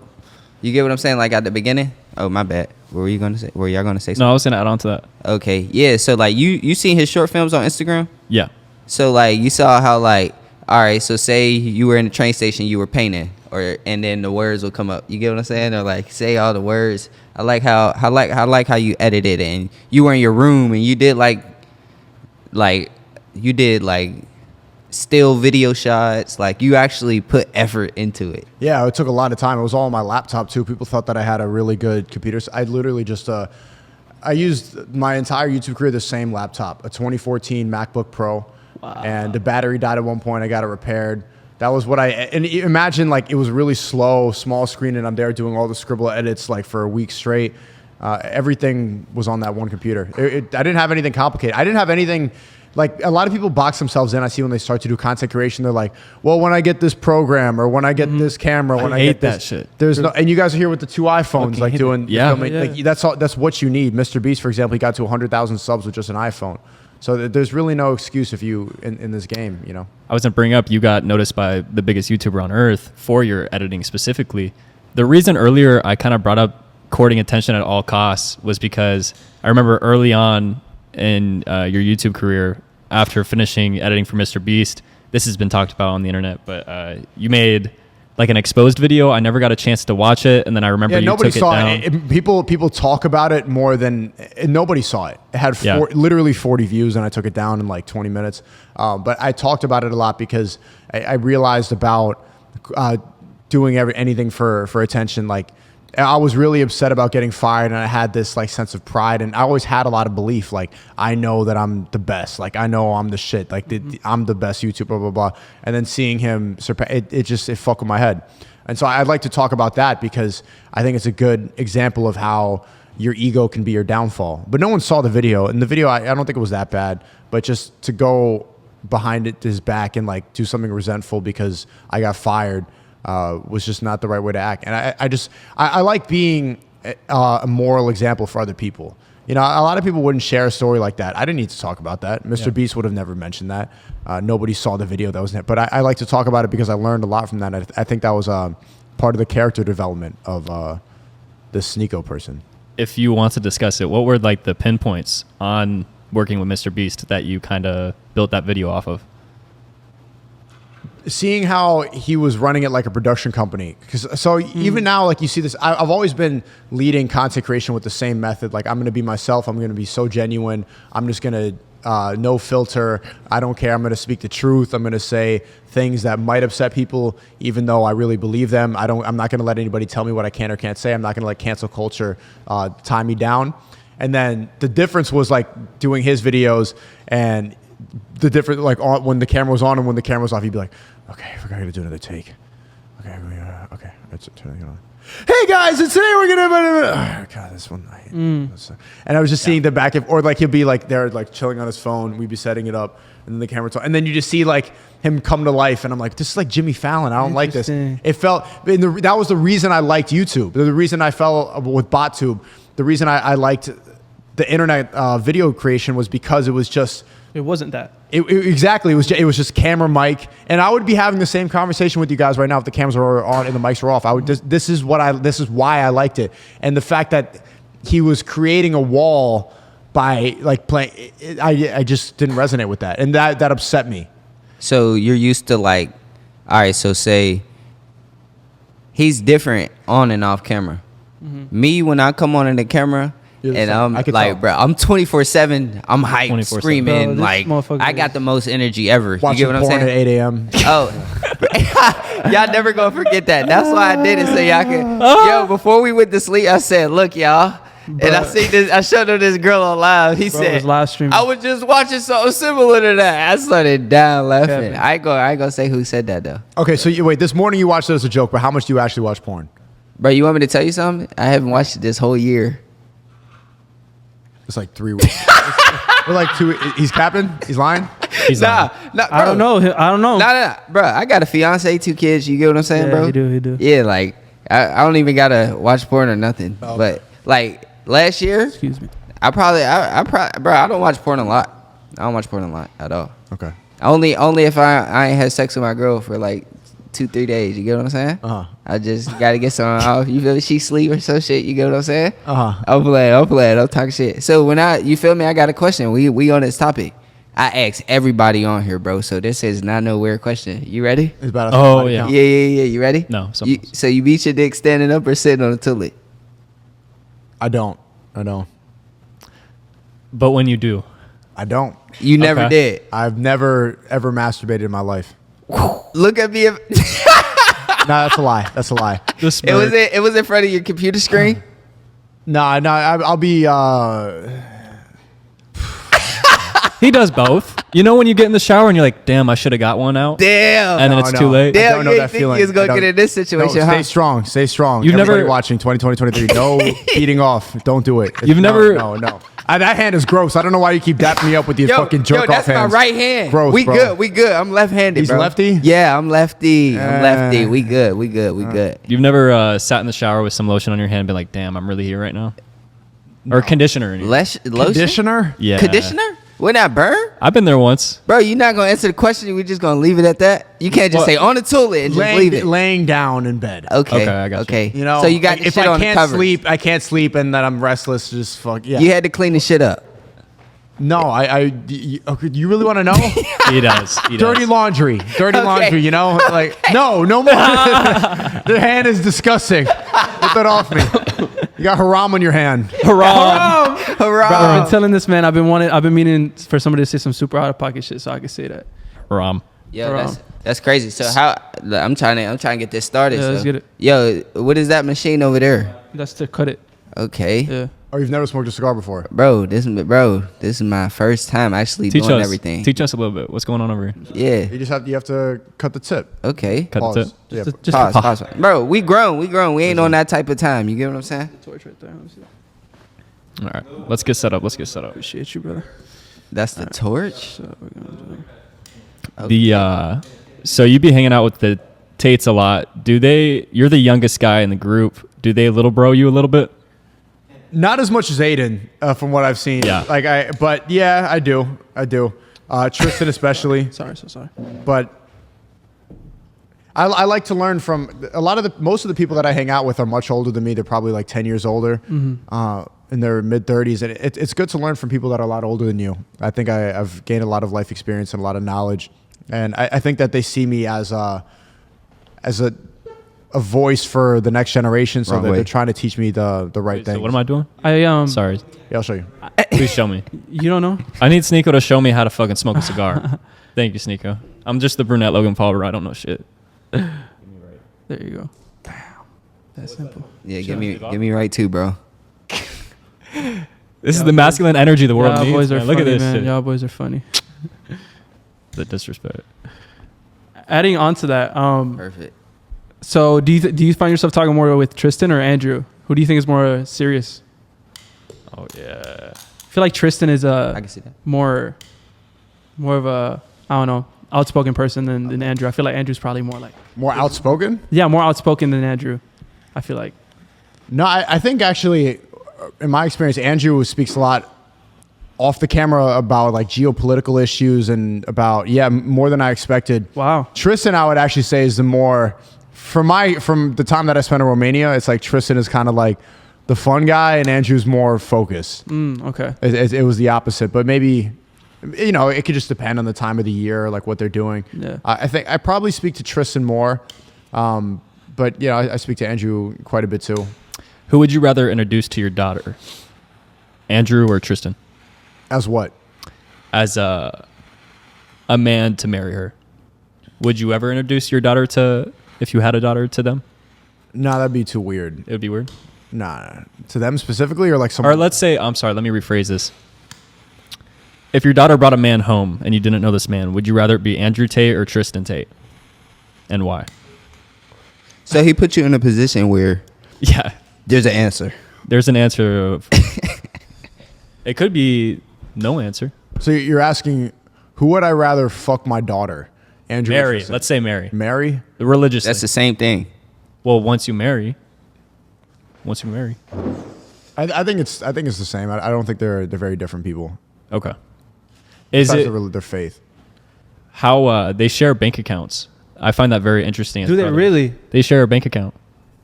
You get what I'm saying? Like at the beginning. Oh, my bad. What were you gonna say? Were y'all gonna say something? No, I was gonna add on to that. Okay, yeah. So like you seen his short films on Instagram? Yeah. So like you saw how like, all right. So say you were in the train station, you were painting, and then the words will come up. You get what I'm saying? Or like say all the words. I like how you edited it, and you were in your room and you did like still video shots. Like you actually put effort into it. Yeah, it took a lot of time. It was all on my laptop too. People thought that I had a really good computer. I literally just I used my entire YouTube career the same laptop, a 2014 MacBook Pro. Wow. And the battery died at one point. I got it repaired. That was what and imagine like it was really slow, small screen, and I'm there doing all the scribble edits like for a week straight. Everything was on that one computer. I didn't have anything complicated. I didn't have anything. Like a lot of people box themselves in. I see when they start to do content creation, they're like, "Well, when I get this program, or when I get this camera, when I hate get this, that shit." There's no, and you guys are here with the 2 iPhones, like doing, filming. Yeah. Like that's all. That's what you need. Mr.Beast, for example, he got to 100,000 subs with just an iPhone. So there's really no excuse if you in this game, you know. I was gonna bring up, you got noticed by the biggest YouTuber on earth for your editing specifically. The reason earlier I kind of brought up courting attention at all costs was because I remember early on in your YouTube career, after finishing editing for Mr.Beast, this has been talked about on the internet, but you made like an exposed video. I never got a chance to watch it, and then I remember you nobody took saw it down. it. People talk about it more than nobody saw it. It had literally 40 views, and I took it down in like 20 minutes. But I talked about it a lot because I realized about doing anything for attention. Like I was really upset about getting fired, and I had this like sense of pride, and I always had a lot of belief. Like I know that I'm the best. Like I know I'm the shit. Like I'm the best YouTuber. Blah blah blah. And then seeing him surpass it fucked with my head. And so I'd like to talk about that because I think it's a good example of how your ego can be your downfall. But no one saw the video, and the video I don't think it was that bad. But just to go behind his back and like do something resentful because I got fired. Was just not the right way to act. And I like being a moral example for other people. You know, a lot of people wouldn't share a story like that. I didn't need to talk about that. Mr.Beast would have never mentioned that. Nobody saw the video that was in it. But I like to talk about it because I learned a lot from that. I think that was part of the character development of this Sneako person. If you want to discuss it, what were like the pinpoints on working with Mr.Beast that you kind of built that video off of? Seeing how he was running it like a production company. Even now, like you see this, I've always been leading content creation with the same method. Like I'm going to be myself. I'm going to be so genuine. I'm just going to, no filter. I don't care. I'm going to speak the truth. I'm going to say things that might upset people, even though I really believe them. I'm not going to let anybody tell me what I can or can't say. I'm not going to let cancel culture tie me down. And then the difference was like doing his videos and the difference, like when the camera was on and when the camera was off, he'd be like, okay, I forgot to do another take. Okay, let's turn it on. Hey guys, and today we're gonna. God, this one. I hate and I was just seeing the back of, or like he'll be like there, like chilling on his phone. We'd be setting it up, and then the camera's on, and then you just see like him come to life, and I'm like, this is like Jimmy Fallon. I don't like this. It felt. That was the reason I liked YouTube. The reason I fell with BotTube. The reason I liked the internet video creation was because it was just. It wasn't that. Exactly. It was just camera, mic, and I would be having the same conversation with you guys right now if the cameras were on and the mics were off. This is why I liked it, and the fact that he was creating a wall by like playing. I just didn't resonate with that, and that upset me. So you're used to like all right, so say he's different on and off camera. Me, when I come on in the camera, You're the and same. I I'm could like, tell. bro, I'm 24/7. I'm hyped, 24/7. screaming, Bro, this like motherfucker I got is- the most energy ever. Watching you get what I'm porn saying? at 8 a.m. Oh, y'all never gonna forget that. That's why I did it so y'all can. Yo, before we went to sleep, I said, "Look, y'all." And I see this. I showed him this girl on live. He Bro said, was live streaming. "I was just watching something similar to that." I started down laughing. Kevin. I ain't gonna say who said that though. Okay, so wait. This morning you watched it as a joke, but how much do you actually watch porn? Bro, you want me to tell you something? I haven't watched it this whole year. It's like 3 weeks. We're like 2. He's capping. He's lying. He's Nah, on. nah, bro. I don't know. I don't know. Nah, bro. I got a fiance, 2 kids. You get what I'm saying, Yeah, bro? he do. Yeah, like I don't even gotta watch porn or nothing. Oh. But like last year, Excuse me. I probably, bro. I don't watch porn a lot. I don't watch porn a lot at all. Okay. Only if I ain't had sex with my girl for like 2-3 days. You get what I'm saying? Uh-huh. I just gotta get something off. You feel me? She sleep or some shit. You get what I'm saying? Uh-huh. I'm playing. I'm talking shit. So when you feel me? I got a question. We on this topic. I asked everybody on here, bro. So this is not no weird question. You ready? It's about Oh, body yeah. count. Yeah. You ready? No, So you beat your dick standing up or sitting on the toilet? I don't. But when you do, I don't. You never Okay. did. I've never ever masturbated in my life. Look at me. No, that's a lie. That's a lie. this It was in front of your computer screen. No, I'll be. he does both. You know when you get in the shower and you're like, damn, I should have got one out, Damn. and then it's too late. I Damn, don't know you that ain't think feeling. you was gonna I don't- get in this situation, No, huh? stay strong. You've Everybody never- watching 2023. No beating off. Don't do it. You've never- No. That hand is gross. I don't know why you keep dapping me up with these fucking jerk off that's hands. my right hand. Gross, we bro. good. We good. I'm left-handed. He's bro. lefty? Yeah, I'm lefty. I'm lefty. We good. We good. You've never sat in the shower with some lotion on your hand and been like, damn, I'm really here right now? Or conditioner. in your- Lotion? Conditioner? Yeah. Conditioner? Wouldn't that burn? I've been there once. Bro, you're not gonna answer the question. We just gonna leave it at that. You can't just What? say on the toilet and just leave it. Laying down in bed. Okay. Okay, I got you. Okay. You know, so you got like, the if shit I on the can't cover. sleep, and that I'm restless. Just fuck yeah. You had to clean the shit up. No, okay, you really want to know? He does. Dirty laundry. Okay. Laundry, you know? Like, no more. The hand is disgusting. Get that off me. You got haram on your hand. Haram. Hurrah. I've been telling this man. I've been meaning for somebody to say some super out of pocket shit, so I can say that. Haram. Yo, that's crazy. So how I'm trying to get this started. Yeah, so. let's get it. Yo, what is that machine over there? That's to cut it. Okay. Yeah. Oh, you've never smoked a cigar before? Bro, this is my first time actually Teach doing us. everything. Teach us a little bit. What's going on over here? Yeah. You have to cut the tip. Okay. Cut Pause. the tip. Yeah. Just Pause. Bro, we grown. We ain't on that type of time. You get what I'm saying? torch right there. Let me see. All right. Let's get set up. Appreciate you, brother. That's the torch. So we're gonna do The so you be hanging out with the Tates a lot. You're the youngest guy in the group. Do they little bro you a little bit? Not as much as Adin, from what I've seen. Yeah. But yeah, I do. Tristan especially. Sorry, so sorry. But I like to learn from most of the people that I hang out with are much older than me. They're probably like 10 years older, in their mid 30s. And it's good to learn from people that are a lot older than you. I think I've gained a lot of life experience and a lot of knowledge. And I think that they see me as a voice for the next generation. So they're trying to teach me the right Wait, thing. so what am I doing? Sorry. Yeah, I'll show you. Please show me. You don't know? I need Sneako to show me how to fucking smoke a cigar. Thank you, Sneako. I'm just the brunette Logan Paul, but I don't know shit. There you go. Bam. That's simple. Yeah, give me right too, bro. This is the masculine energy the world Y'all needs. boys are man. funny, Look at this man. shit. Y'all boys are funny. The disrespect. Adding on to that, Perfect. so do you find yourself talking more with Tristan or Andrew? Who do you think is more serious? Oh yeah. I feel like Tristan is I can see that. more of a, I don't know, outspoken person than Andrew. I feel like Andrew's probably more like, More outspoken? yeah, more outspoken than Andrew. I feel like. No, I think actually, in my experience, Andrew speaks a lot off the camera about like geopolitical issues and about, more than I expected. Wow. Tristan, I would actually say, is the more, from the time that I spent in Romania, it's like Tristan is kind of like the fun guy and Andrew's more focused. Okay. It was the opposite, but maybe You know, it could just depend on the time of the year, like what they're doing. Yeah. I think I probably speak to Tristan more, but yeah, I speak to Andrew quite a bit too. Who would you rather introduce to your daughter, Andrew or Tristan? As what? As a man to marry her. Would you ever introduce your daughter to, if you had a daughter, to them? No, that'd be too weird. It would be weird. Nah, to them specifically, or like someone. Or let's say, I'm sorry, let me rephrase this. If your daughter brought a man home and you didn't know this man, would you rather it be Andrew Tate or Tristan Tate? And why? So he put you in a position where Yeah. there's an answer. There's an answer of it could be no answer. So you're asking, who would I rather fuck my daughter? Andrew. or Mary. Tristan? Let's say Mary. Mary. Religiously. That's the same thing. Well, once you marry. I think it's the same. I don't think they're very different people. Okay. Is Besides it their faith? how they share bank accounts? I find that very interesting. as Do they brothers. really? They share a bank account.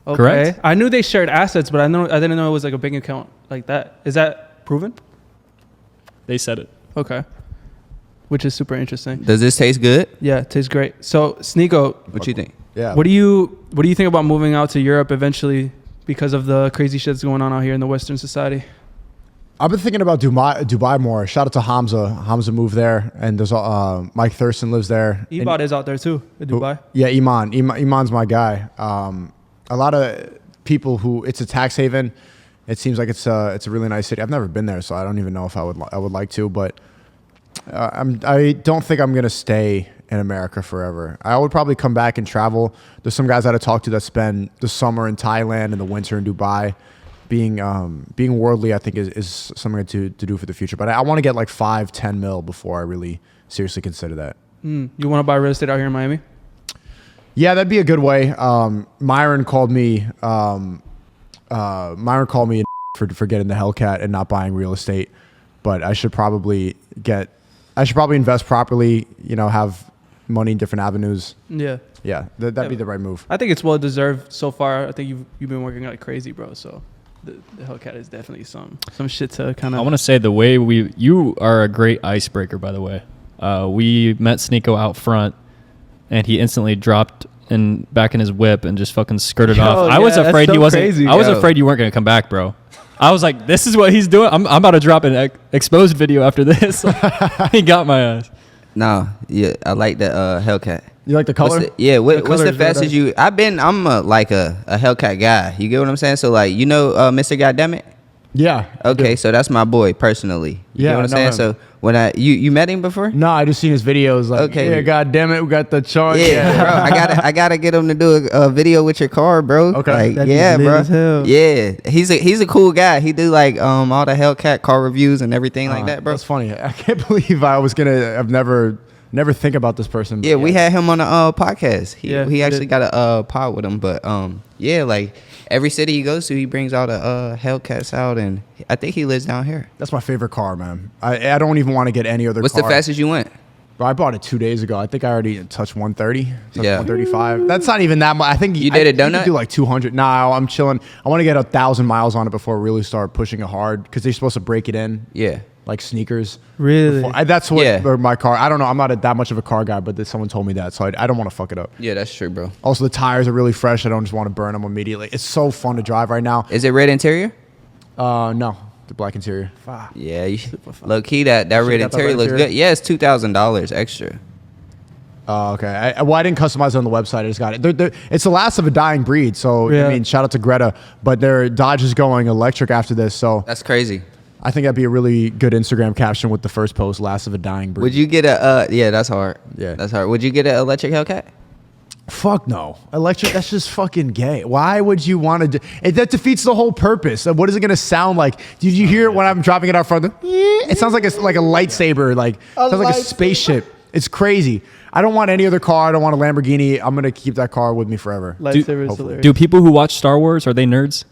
Okay. Correct? I knew they shared assets, but I didn't know it was like a bank account like that. Is that proven? They said it. Okay. Which is super interesting. Does this taste good? Yeah, it tastes great. So, Sneako, What you think? Yeah. what do you think about moving out to Europe eventually because of the crazy shit that's going on out here in the Western society? I've been thinking about Dubai more. Shout out to Hamza. Hamza moved there, and there's Mike Thurston lives there. Ebot is out there too in Dubai. Yeah, Iman's my guy. A lot of people who it's a tax haven. It seems like it's a really nice city. I've never been there, so I don't even know if I would like to. But I don't think I'm gonna stay in America forever. I would probably come back and travel. There's some guys that I talk to that spend the summer in Thailand and the winter in Dubai. Being worldly, I think is something to do for the future. But I want to get like 5-10 mil before I really seriously consider that. You want to buy real estate out here in Miami? Yeah, that'd be a good way. Myron called me. Myron called me for getting the Hellcat and not buying real estate. But I should probably invest properly. You know, have money in different avenues. Yeah. Yeah, that'd be the right move. I think it's well deserved so far. I think you've been working like crazy, bro. So the Hellcat is definitely some shit to kind of. I want to say the way you are a great icebreaker, by the way. We met Sneako out front, and he instantly dropped back in his whip and just fucking skirted off. I was afraid he wasn't. Crazy. I was afraid you weren't gonna come back, bro. I was like, this is what he's doing. I'm about to drop an exposed video after this. He got my ass. No, yeah, I like the Hellcat. You like the color? What's the color is fastest really I'm a Hellcat guy. You get what I'm saying? So like, you know, Mr. Goddamn Yeah. Okay, so that's my boy personally. You Yeah, get what I'm I know saying? him. So when you met him before? No, I just seen his videos. Like, Okay. yeah, God damn it, we got the charge. Yeah, bro. I gotta get him to do a video with your car, bro. Okay. Like, That'd be yeah, lit bro. as hell. Yeah, he's a cool guy. He do like all the Hellcat car reviews and everything like that, bro. That's funny. I can't believe I've never think about this person. Yeah, we had him on a podcast. He he actually did. got a pod with him, but yeah, like every city he goes to, he brings all the Hellcats out, and I think he lives down here. That's my favorite car, man. I don't even want to get any other What's car. the fastest you went? Bro, I bought it 2 days ago. I think I already touched 130. Yeah. 135. That's not even that much. I think You did a donut? You could do like 200. Nah, I'm chilling. I want to get 1,000 miles on it before I really start pushing it hard because they're supposed to break it in. Yeah. Like sneakers. Really? That's what Yeah. my car. I don't know. I'm not that much of a car guy, but someone told me that, so I don't want to fuck it up. Yeah, that's true, bro. Also, the tires are really fresh. I don't just want to burn them immediately. It's so fun to drive right now. Is it red interior? No, the black interior. Yeah, low key that red got the interior red looks interior? good. Yeah, it's $2,000 extra. Oh, okay. I didn't customize it on the website. I just got it. It's the last of a dying breed. So, Yeah. I mean, shout out to Greta. But their Dodge is going electric after this. So, That's crazy. I think that'd be a really good Instagram caption with the first post, last of a dying breed. Would you get a yeah, that's hard. Yeah. That's hard. Would you get an electric Hellcat? Fuck no. Electric, that's just fucking gay. Why would you want to do it? That defeats the whole purpose. What is it going to sound like? Did you hear it when I'm dropping it out front? It sounds like a lightsaber. Like, sounds like a spaceship. It's crazy. I don't want any other car. I don't want a Lamborghini. I'm going to keep that car with me forever. Lightsaber is hopefully. hilarious. Do people who watch Star Wars, are they nerds?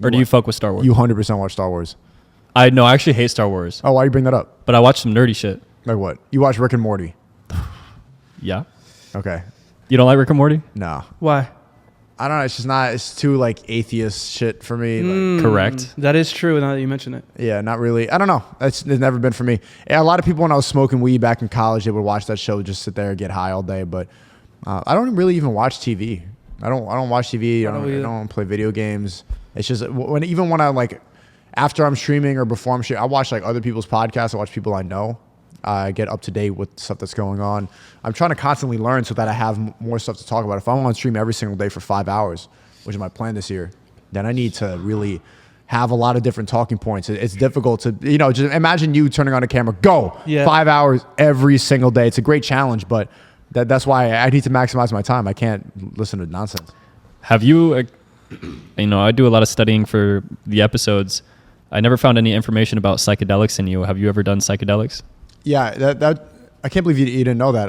Or do you fuck with Star Wars? You 100% watch Star Wars. I actually hate Star Wars, Oh, why you bring that up? but I watch some nerdy shit. Like what? You watch Rick and Morty. Yeah. Okay. You don't like Rick and Morty? No. Why? I don't know. It's just not. It's too like atheist shit for me. Like, Correct. That is true. Now that you mention it. yeah, not really. I don't know. It's never been for me. Yeah, a lot of people when I was smoking weed back in college, they would watch that show, just sit there and get high all day. But I don't really even watch TV. I don't watch TV. I don't play video games. It's just when I like after I'm streaming or before I'm streaming, I watch like other people's podcasts. I watch people I know. I get up to date with stuff that's going on. I'm trying to constantly learn so that I have more stuff to talk about. If I'm on stream every single day for 5 hours, which is my plan this year, then I need to really have a lot of different talking points. It's difficult to, just imagine you turning on a camera, go 5 hours every single day. It's a great challenge, but that's why I need to maximize my time. I can't listen to nonsense. Have you, I do a lot of studying for the episodes. I never found any information about psychedelics in you. Have you ever done psychedelics? Yeah, that I can't believe you didn't know that.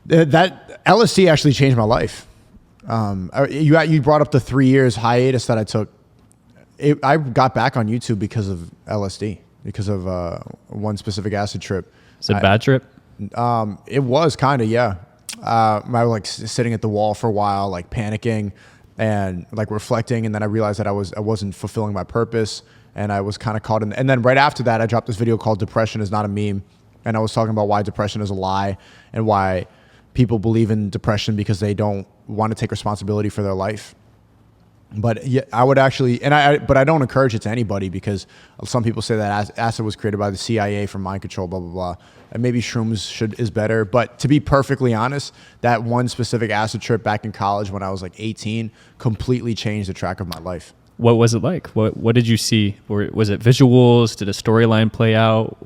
That LSD actually changed my life. You brought up the 3 years hiatus that I took. I got back on YouTube because of LSD, because of one specific acid trip. Is it a bad trip? It was kind of, yeah. I was like sitting at the wall for a while, like panicking and like reflecting, and then I realized that I wasn't fulfilling my purpose. And I was kind of caught in, and then right after that, I dropped this video called "Depression is Not a Meme," and I was talking about why depression is a lie and why people believe in depression because they don't want to take responsibility for their life. But yeah, I would actually, but I don't encourage it to anybody because some people say that acid was created by the CIA for mind control, blah blah blah, and maybe shrooms is better. But to be perfectly honest, that one specific acid trip back in college when I was like 18 completely changed the track of my life. What was it like? What did you see? Was it visuals? Did a storyline play out?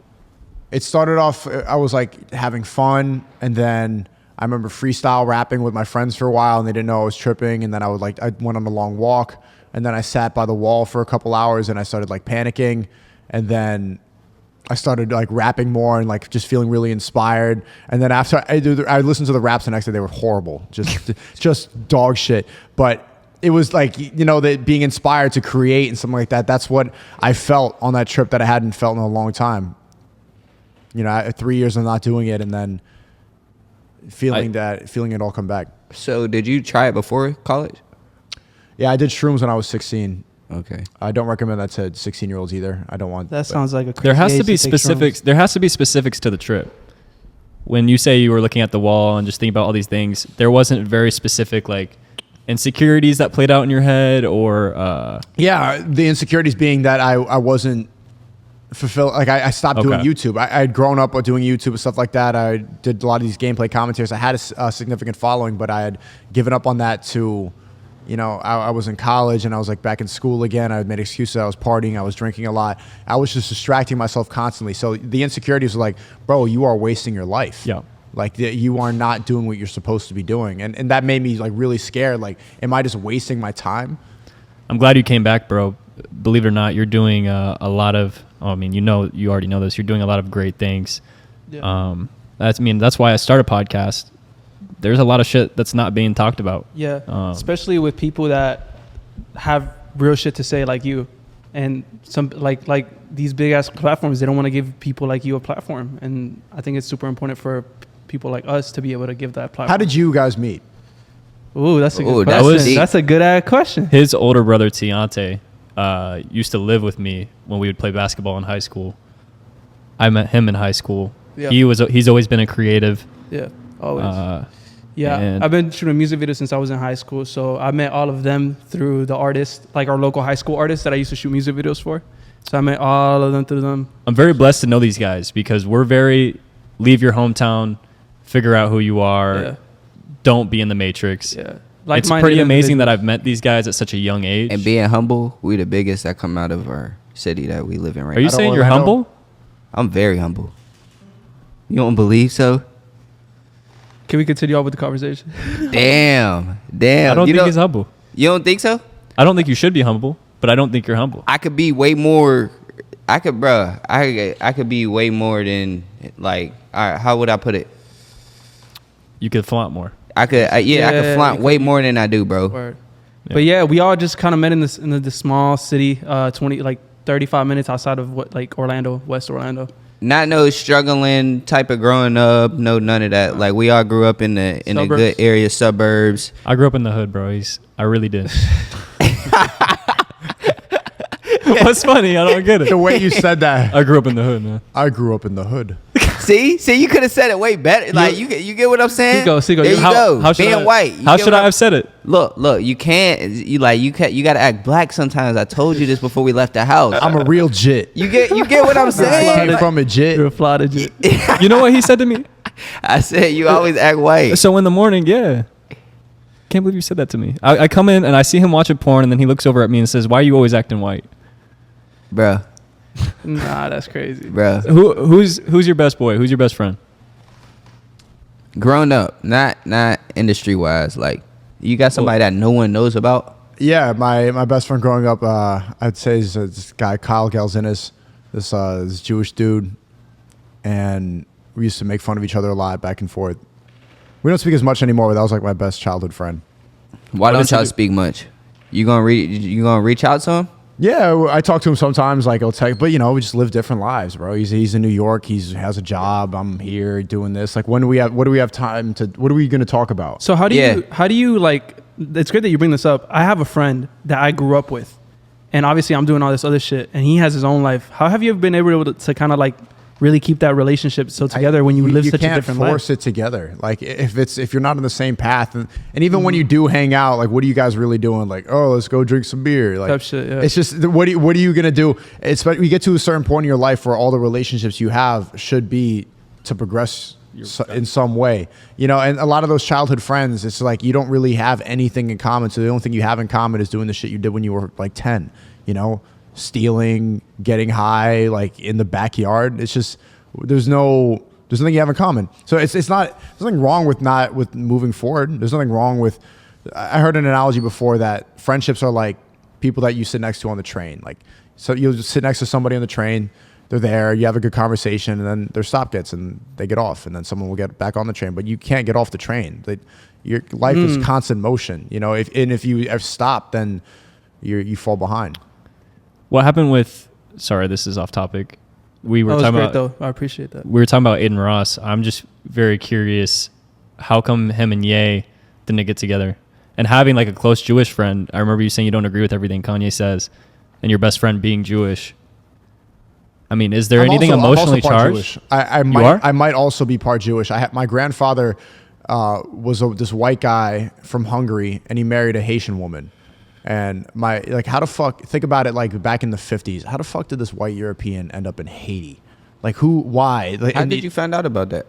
It started off, I was like having fun, and then I remember freestyle rapping with my friends for a while, and they didn't know I was tripping. And then I went on a long walk, and then I sat by the wall for a couple hours, and I started like panicking, and then I started like rapping more and like just feeling really inspired. And then after I listened to the raps the next day, they were horrible, just dog shit. But it was like, that being inspired to create and something like that. That's what I felt on that trip that I hadn't felt in a long time. 3 years of not doing it, and then feeling it all come back. So did you try it before college? Yeah, I did shrooms when I was 16. Okay. I don't recommend that to 16-year-olds either. I don't want that. Sounds like a crazy there has to be age take specifics. shrooms. There has to be specifics to the trip. When you say you were looking at the wall and just thinking about all these things, there wasn't very specific like insecurities that played out in your head, or yeah, the insecurities being that I wasn't fulfilled. Like I stopped doing YouTube. I had grown up doing YouTube and stuff like that. I did a lot of these gameplay commentaries. I had a significant following, but I had given up on that to, I was in college and I was like back in school again. I had made excuses. I was partying. I was drinking a lot. I was just distracting myself constantly. So the insecurities were like, bro, you are wasting your life. Yeah. Like you are not doing what you're supposed to be doing. And that made me like really scared. Like, am I just wasting my time? I'm glad you came back, bro. Believe it or not, you're doing a lot of, you already know this. You're doing a lot of great things. Yeah. That's why I started a podcast. There's a lot of shit that's not being talked about. Yeah. Especially with people that have real shit to say like you. And some like these big ass platforms, they don't want to give people like you a platform. And I think it's super important for people like us to be able to give that platform. How did you guys meet? Ooh, that's a good question. That's a good ass question. His older brother Tiante used to live with me when we would play basketball in high school. I met him in high school. Yeah. He's always been a creative. Yeah, always. I've been shooting music videos since I was in high school. So I met all of them through the artists, like our local high school artists that I used to shoot music videos for. So I met all of them through them. I'm very blessed to know these guys because we're very leave your hometown, figure out who you are. Yeah. Don't be in the matrix. Yeah. It's pretty amazing that I've met these guys at such a young age. And being humble, we the biggest that come out of our city that we live in right now. Are you saying you're humble? I'm very humble. You don't believe so? Can we continue on with the conversation? Damn. I don't think he's humble. You don't think so? I don't think you should be humble, but I don't think you're humble. I could be way more. I could be way more than like. How would I put it? You could flaunt more. I could flaunt way more than I do, bro. Word. Yeah. But yeah, we all just kind of met in the small city, 35 minutes outside of Orlando, West Orlando. Not no struggling type of growing up. No, none of that. Like we all grew up in a good area, suburbs. I grew up in the hood, bro. I really did. What's funny? I don't get it. The way you said that. I grew up in the hood, man. I grew up in the hood. See, you could have said it way better. Like you get what I'm saying? Sneako, there you go. Being white. How should I have said it? Look. You can't. You gotta act black sometimes. I told you this before we left the house. I'm a real jit. You get what I'm I saying? came from a jit. You're a flawed jit. You know what he said to me? I said you always act white. So in the morning, yeah. Can't believe you said that to me. I come in and I see him watching porn, and then he looks over at me and says, "Why are you always acting white?" Bruh. Nah, that's crazy. Bruh. Who's your best boy? Who's your best friend? Grown up, not industry wise. Like you got somebody that no one knows about. Yeah, my best friend growing up, I'd say is this guy Kyle Galzinis, this Jewish dude, and we used to make fun of each other a lot back and forth. We don't speak as much anymore, but that was like my best childhood friend. Why don't y'all speak much? You gonna reach out to him? Yeah, I talk to him sometimes. Like I'll text, but we just live different lives, bro. He's in New York. He has a job. I'm here doing this. Like, what do we have time to? What are we going to talk about? So how do you like? It's great that you bring this up. I have a friend that I grew up with, and obviously I'm doing all this other shit, and he has his own life. How have you been able to kind of like really keep that relationship so together when you live such a different life? You can't force it together. Like if you're not on the same path, and even when you do hang out, like what are you guys really doing? Like, oh, let's go drink some beer. Like shit, yeah. It's just what are you gonna do? It's you get to a certain point in your life where all the relationships you have should be to progress in some way, and a lot of those childhood friends, it's like you don't really have anything in common. So the only thing you have in common is doing the shit you did when you were like 10. Stealing, getting high, like in the backyard. It's just there's nothing you have in common. So it's not, there's nothing wrong with moving forward. There's nothing wrong with. I heard an analogy before that friendships are like people that you sit next to on the train. Like, so you'll just sit next to somebody on the train. They're there. You have a good conversation, and then their stop gets, and they get off, and then someone will get back on the train. But you can't get off the train. Your life is constant motion. If you have stopped, then you fall behind. What happened with? Sorry, this is off topic. We were talking about. Though. I appreciate that. We were talking about Adin Ross. I'm just very curious. How come him and Ye didn't get together? And having like a close Jewish friend, I remember you saying you don't agree with everything Kanye says, and your best friend being Jewish. I mean, is there anything emotionally charged? I might also be part Jewish. My grandfather was this white guy from Hungary, and he married a Haitian woman. And how the fuck, think about it, like back in the 50s, how the fuck did this white European end up in Haiti? Like why? Like, how did you find out about that?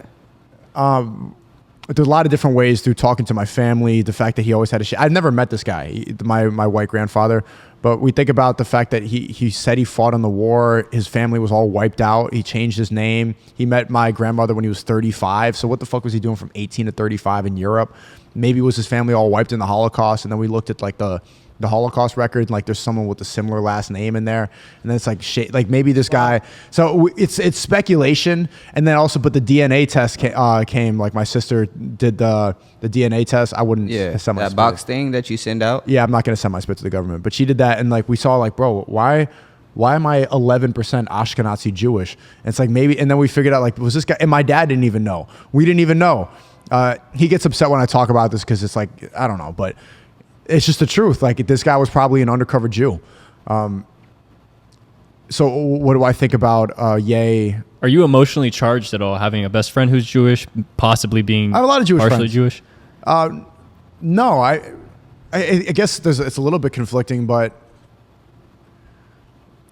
There's a lot of different ways through talking to my family, the fact that he always had a shit. I've never met this guy, my white grandfather, but we think about the fact that he said he fought in the war. His family was all wiped out. He changed his name. He met my grandmother when he was 35. So what the fuck was he doing from 18 to 35 in Europe? Maybe it was his family all wiped in the Holocaust. And then we looked at like the Holocaust record, and like there's someone with a similar last name in there, and then it's like shit, like maybe this guy. So it's speculation, and then also, but the DNA test came. Like my sister did the DNA test. I wouldn't send my that spit. box thing that you send out. Yeah, I'm not gonna send my spit to the government, but she did that, and like we saw, like, bro, why am I 11% Ashkenazi Jewish? And it's like maybe, and then we figured out like, was this guy? And my dad didn't even know. We didn't even know. He gets upset when I talk about this because it's like, I don't know, but it's just the truth. Like this guy was probably an undercover Jew. So what do I think about Ye? Are you emotionally charged at all having a best friend who's Jewish, possibly being I have a lot of Jewish partially friends. Jewish? No, I guess it's a little bit conflicting, but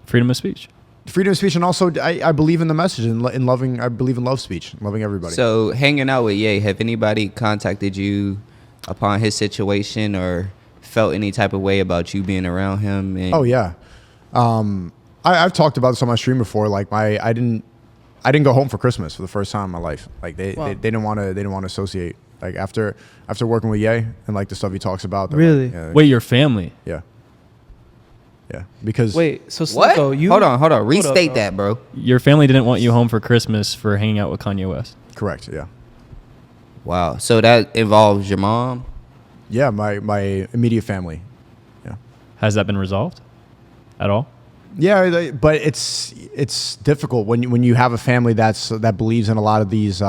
Freedom of speech. Freedom of speech, and also I believe in the message and in loving. I believe in love speech, loving everybody. So hanging out with Ye, have anybody contacted you upon his situation or felt any type of way about you being around him? And oh yeah, I've talked about this on my stream before. Like I didn't go home for Christmas for the first time in my life. Like they didn't want to associate. Like after working with Ye and like the stuff he talks about. Really? Like, Wait, your family? Yeah. Yeah, because wait, so what? Sneako, you hold on, restate that, bro. Your family didn't want you home for Christmas for hanging out with Kanye West. correct. Yeah. Wow. So that involves your mom? Yeah, my immediate family. Yeah. Has that been resolved at all? Yeah, but it's difficult when you have a family that believes in a lot of these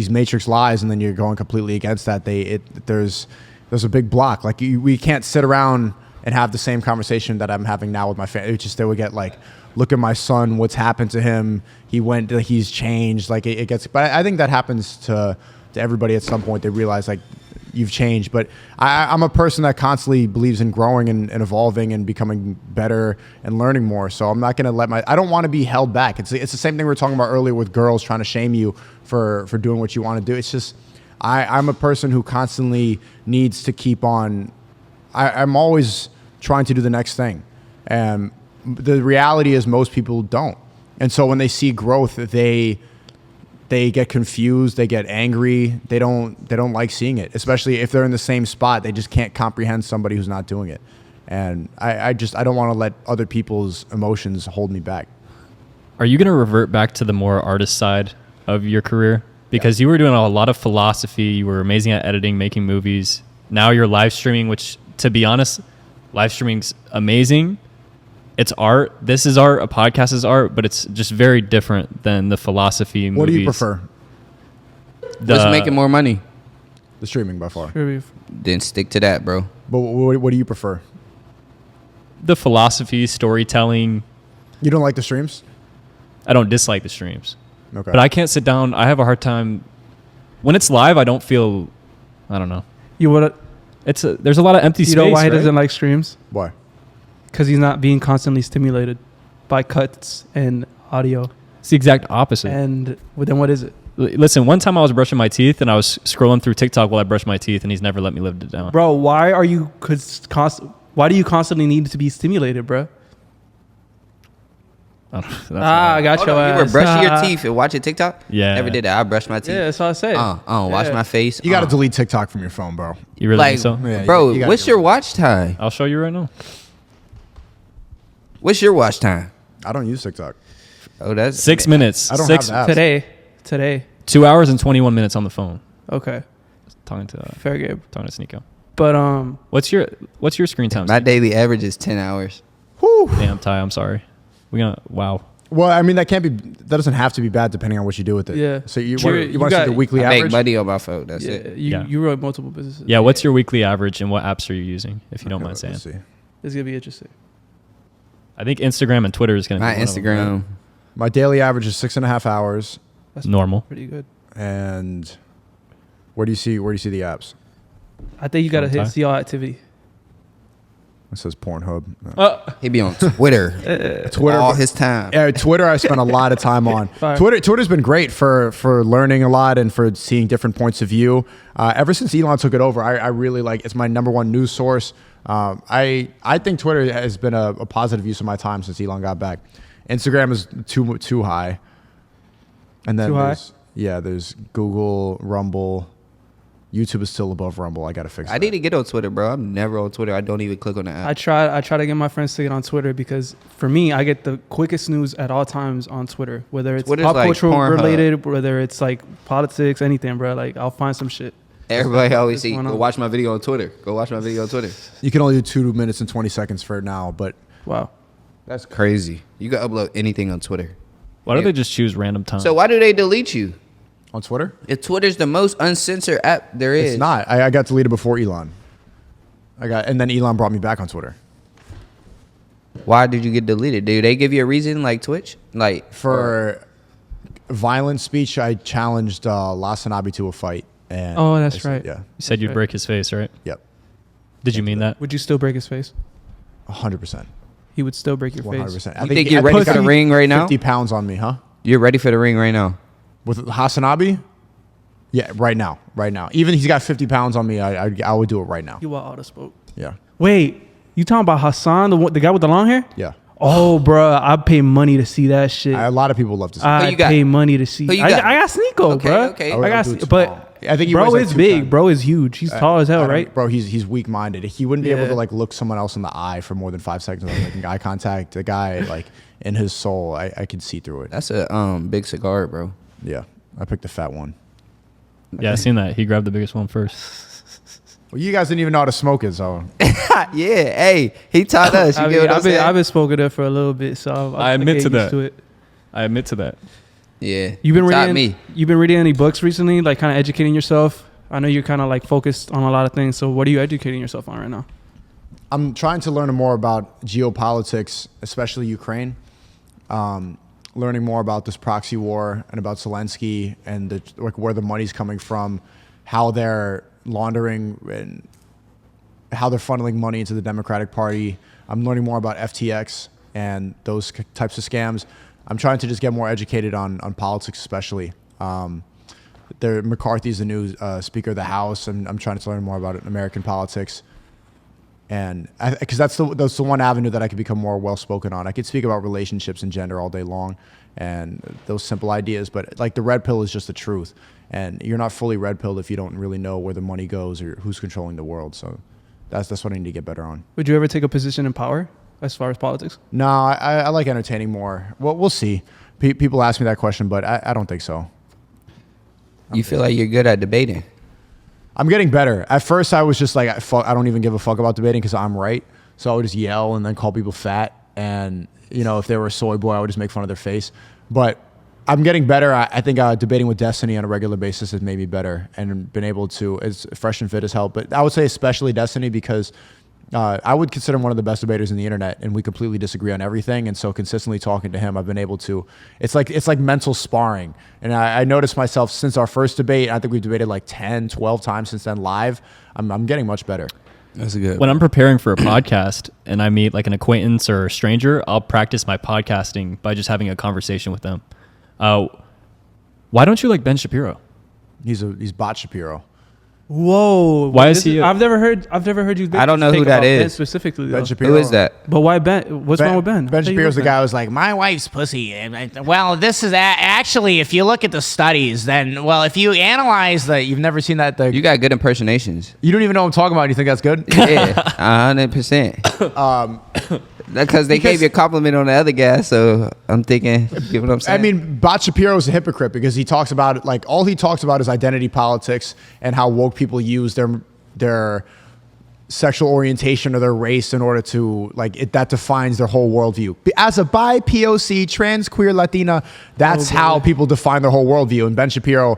matrix lies, and then you're going completely against that. There's a big block. Like we can't sit around and have the same conversation that I'm having now with my family. It's just they would get like, look at my son, what's happened to him. He's changed. Like it gets. But I think that happens to everybody at some point. They realize like you've changed. But I'm a person that constantly believes in growing and evolving and becoming better and learning more. So I'm not going to I don't want to be held back. It's the same thing we were talking about earlier with girls trying to shame you for doing what you want to do. It's just I'm a person who constantly needs to keep on. I'm always trying to do the next thing. And the reality is most people don't. And so when they see growth, they get confused, they get angry, they don't like seeing it, especially if they're in the same spot. They just can't comprehend somebody who's not doing it. And I don't want to let other people's emotions hold me back. Are you going to revert back to the more artist side of your career? Because you were doing a lot of philosophy, you were amazing at editing, making movies. Now you're live streaming, which, to be honest, live streaming's amazing. It's art. This is art. A podcast is art, but it's just very different than the philosophy movies. What do you prefer? What's making more money? The streaming by far. Then stick to that, bro. But what do you prefer? The philosophy, storytelling. You don't like the streams? I don't dislike the streams. Okay. But I can't sit down. I have a hard time. When it's live, I don't feel, I don't know. There's a lot of empty space. You know why he right? doesn't like streams? Why? Because he's not being constantly stimulated by cuts and audio. It's the exact opposite. And then what is it? Listen, one time I was brushing my teeth and I was scrolling through TikTok while I brushed my teeth, and he's never let me live it down. Bro, why do you constantly need to be stimulated, bro? I got your ass. You were brushing your teeth and watching TikTok? Yeah. Never did that. I brushed my teeth. Yeah, that's what I say. Wash my face. You got to delete TikTok from your phone, bro. You really think so? Yeah, bro, you what's your watch time? I'll show you right now. What's your watch time? I don't use TikTok. Oh, that's 6 minutes. I don't have that. Today. 2 hours and 21 minutes on the phone. Okay. Talking to fair game. Talking to Sneako. But what's your screen time? My daily average is 10 hours. Whew. Damn, Ty, I'm sorry. Wow. Well, I mean, that doesn't have to be bad depending on what you do with it. Yeah. So you want to see the weekly I average? make money on my phone. That's it. You run multiple businesses. Yeah, what's your weekly average and what apps are you using, if you don't mind saying? Let's see. It's going to be interesting. I think Instagram and Twitter is going to be My Instagram. My daily average is 6.5 hours. That's normal. Pretty good. And where do you see the apps? I think you got to see all activity. It says Pornhub. No. He be on Twitter. Twitter all his time. Yeah, Twitter I spent a lot of time on. Twitter's been great for learning a lot and for seeing different points of view. Ever since Elon took it over, I really like it's my number one news source. I think Twitter has been a positive use of my time since Elon got back. Instagram is too high. And then there's Google, Rumble. YouTube is still above Rumble. I gotta fix that. I need to get on Twitter, bro. I'm never on Twitter. I don't even click on the app. I try to get my friends to get on Twitter because for me, I get the quickest news at all times on Twitter. Whether it's Twitter's pop like culture Pornhub. related, whether it's like politics, anything, bro. Like I'll find some shit. Everybody always say, going go on. watch my video on Twitter. Go watch my video on Twitter. You can only do 2 minutes and 20 seconds for it now, but Wow. That's crazy. You can upload anything on Twitter. Why don't they just choose random time? So why do they delete you? on Twitter, If Twitter's the most uncensored app there is. it's not. I got deleted before Elon. And then Elon brought me back on Twitter. Why did you get deleted? Do they give you a reason like Twitch? Like For violent speech, I challenged Hasanabi to a fight. And Oh, that's I said, right. Yeah. You said you'd break his face, right? Yep. Did you mean that? Would you still break his face? 100%. He would still break your 100%. face. I You think you're ready for the ring right now? 50 pounds on me, huh? You're ready for the ring right now. With Hasanabi? Yeah, right now. Right now. Even he's got 50 pounds on me, I would do it right now. You are auto spoke. Yeah. Wait, you talking about Hassan, the guy with the long hair? Yeah. Oh, bruh, I pay money to see that shit. A lot of people love to see I you got? pay money to see. Who you I got? got Sneako, Okay, bro. okay. I I would do got, it but small. I think he bro weighs is like big. 210. Bro is huge. He's tall as hell, right? Bro, he's weak-minded. He wouldn't be able Yeah. to like look someone else in the eye for more than 5 seconds without making eye contact. The guy, like in his soul, I could see through it. That's a big cigar, bro. Yeah, I picked the fat one. Yeah, I seen that. He grabbed the biggest one first. Well, you guys didn't even know how to smoke it, so. Yeah, hey, he taught us. You get what I'm saying? I've been smoking it for a little bit, so I admit to that. To it. I admit to that. Yeah, You've been taught reading. me. You've been reading any books recently, like kind of educating yourself. I know you're kind of like focused on a lot of things. So what are you educating yourself on right now? I'm trying to learn more about geopolitics, especially Ukraine. Learning more about this proxy war and about Zelensky and where the money's coming from, how they're laundering and how they're funneling money into the Democratic Party. I'm learning more about FTX and those types of scams. I'm trying to just get more educated on politics, especially. McCarthy's the new Speaker of the House, and I'm trying to learn more about American politics. And because that's the one avenue that I could become more well-spoken on. I could speak about relationships and gender all day long and those simple ideas, but like the red pill is just the truth. And you're not fully red pilled if you don't really know where the money goes or who's controlling the world. So that's what I need to get better on. Would you ever take a position in power as far as politics? No, I like entertaining more. Well, we'll see. People ask me that question, but I don't think so. You feel like you're good at debating? I'm getting better. At first, I was just like, I don't even give a fuck about debating because I'm right. So I would just yell and then call people fat. And, if they were a soy boy, I would just make fun of their face. But I'm getting better. I think debating with Destiny on a regular basis has made me better and been able to, as fresh and fit as hell. But I would say especially Destiny because I would consider him one of the best debaters in the internet, and we completely disagree on everything. And so consistently talking to him, I've been able to, it's like mental sparring. And I noticed myself since our first debate, I think we've debated like 10, 12 times since then live. I'm getting much better. That's a good. When I'm preparing for a podcast and I meet like an acquaintance or a stranger, I'll practice my podcasting by just having a conversation with them. Why don't you like Ben Shapiro? He's Bot Shapiro. Whoa! Why is he? I've never heard you. I don't know who that is. Ben specifically. Ben Though. Shapiro. Who is that? But why Ben? What's wrong with Ben? Ben Shapiro's the guy who was like, my wife's pussy. Well, this is actually, if you look at the studies, then, well, if you analyze you've never seen that. You got good impersonations. You don't even know what I'm talking about. You think that's good? Yeah, 100%. Because they gave you a compliment on the other guy, so I'm thinking, you know what I'm saying? I mean, Bot Shapiro is a hypocrite because he talks about all he talks about is identity politics and how woke people use their sexual orientation or their race in order to that defines their whole worldview. As a bi, POC, trans, queer, Latina, that's how people define their whole worldview. And Ben Shapiro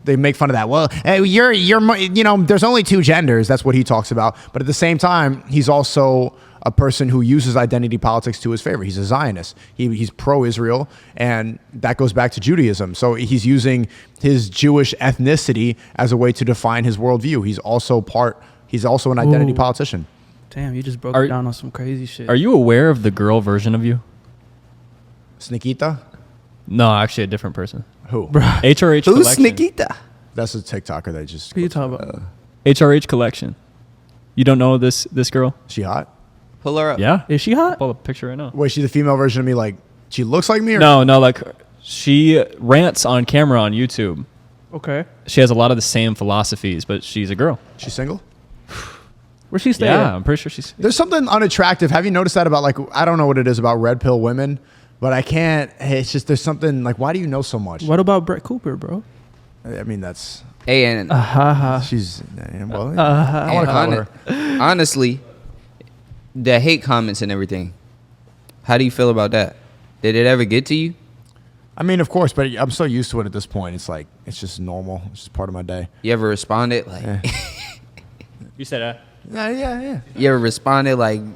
they make fun of that. Well, you're there's only two genders. That's what he talks about. But at the same time, he's also a person who uses identity politics to his favor. He's a Zionist. He's pro-Israel, and that goes back to Judaism. So he's using his Jewish ethnicity as a way to define his worldview. He's also an identity politician. Damn, you just broke it down on some crazy shit. Are you aware of the girl version of you? Sneakita? No, actually a different person. Who? HRH Who's Collection. Sneakita? That's a TikToker that just... Who are you talking about? HRH Collection. You don't know this girl? She hot? Pull her up. Yeah. Is she hot? Pull up a picture right now. Wait, she's the female version of me, like, she looks like me? Or? No, like she rants on camera on YouTube. Okay. She has a lot of the same philosophies, but she's a girl. She's single? Where's she staying? Yeah, I'm pretty sure she's... There's something unattractive. Have you noticed that about, I don't know what it is about red pill women, but I can't, it's just, there's something, why do you know so much? What about Brett Cooper, bro? I mean, that's... Hey, and She's... Well, I want to call her. honestly, the hate comments and everything, how do you feel about that? Did it ever get to you? I mean, of course, but I'm so used to it at this point. It's it's just normal. It's just part of my day. You ever responded You said Yeah. You ever responded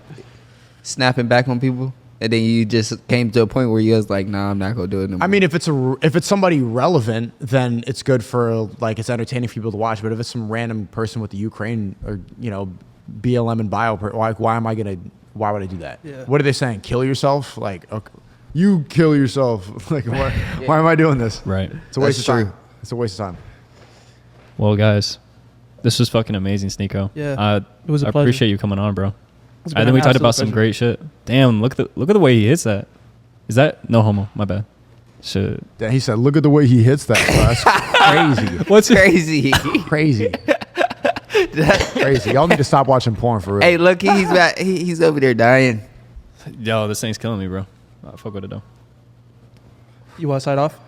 snapping back on people, and then you just came to a point where you was like, nah, I'm not gonna do it no more? I mean, if it's somebody relevant, then it's good for it's entertaining for people to watch. But if it's some random person with the Ukraine or BLM and bio, why would I do that? Yeah. What are they saying? Kill yourself? Okay, you kill yourself? Why am I doing this? right. It's a waste That's of time. true. It's a waste of time. Well, guys, this was fucking amazing, Sneako. Yeah, it was a I pleasure. appreciate you coming on, bro. It's I been think an we talked absolute about some pleasure. great shit. Damn, look at the way he hits that. Is that no homo? My bad. Shit. Yeah, he said, "Look at the way he hits that. Bro. That's crazy. What's Crazy. Crazy. Crazy. Y'all need to stop watching porn for real." Hey, look, he's back. He's over there dying. Yo, this thing's killing me, bro. Fuck with it though. You want to side off?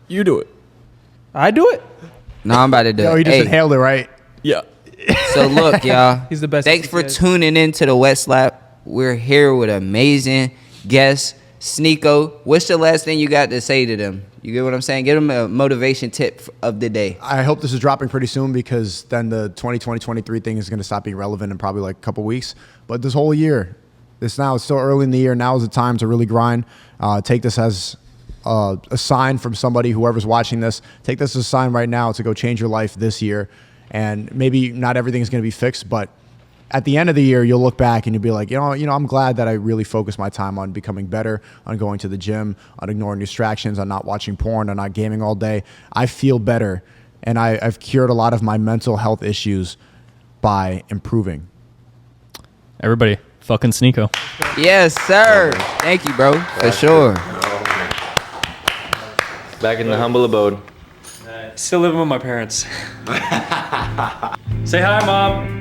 You do it. I do it. No, I'm about to do Yo, it. he just Hey, inhaled it, right? Yeah. so look, y'all. He's the best. Thanks for TWS. tuning in to the Wet Slap. We're here with amazing guests. Sneako, what's the last thing you got to say to them? You get what I'm saying? Give them a motivation tip of the day. I hope this is dropping pretty soon because then the 2020-23 thing is going to stop being relevant in probably like a couple weeks. But this whole year, it's still early in the year. Now is the time to really grind. Take this as a sign from somebody, whoever's watching this. Take this as a sign right now to go change your life this year. And maybe not everything is going to be fixed, but at the end of the year, you'll look back and you'll be like, you know, I'm glad that I really focused my time on becoming better, on going to the gym, on ignoring distractions, on not watching porn, on not gaming all day. I feel better, and I've cured a lot of my mental health issues by improving. Everybody, fucking Sneako. Yes, sir. Thank you, bro. For sure. Back in the humble abode. Still living with my parents. Say hi, Mom.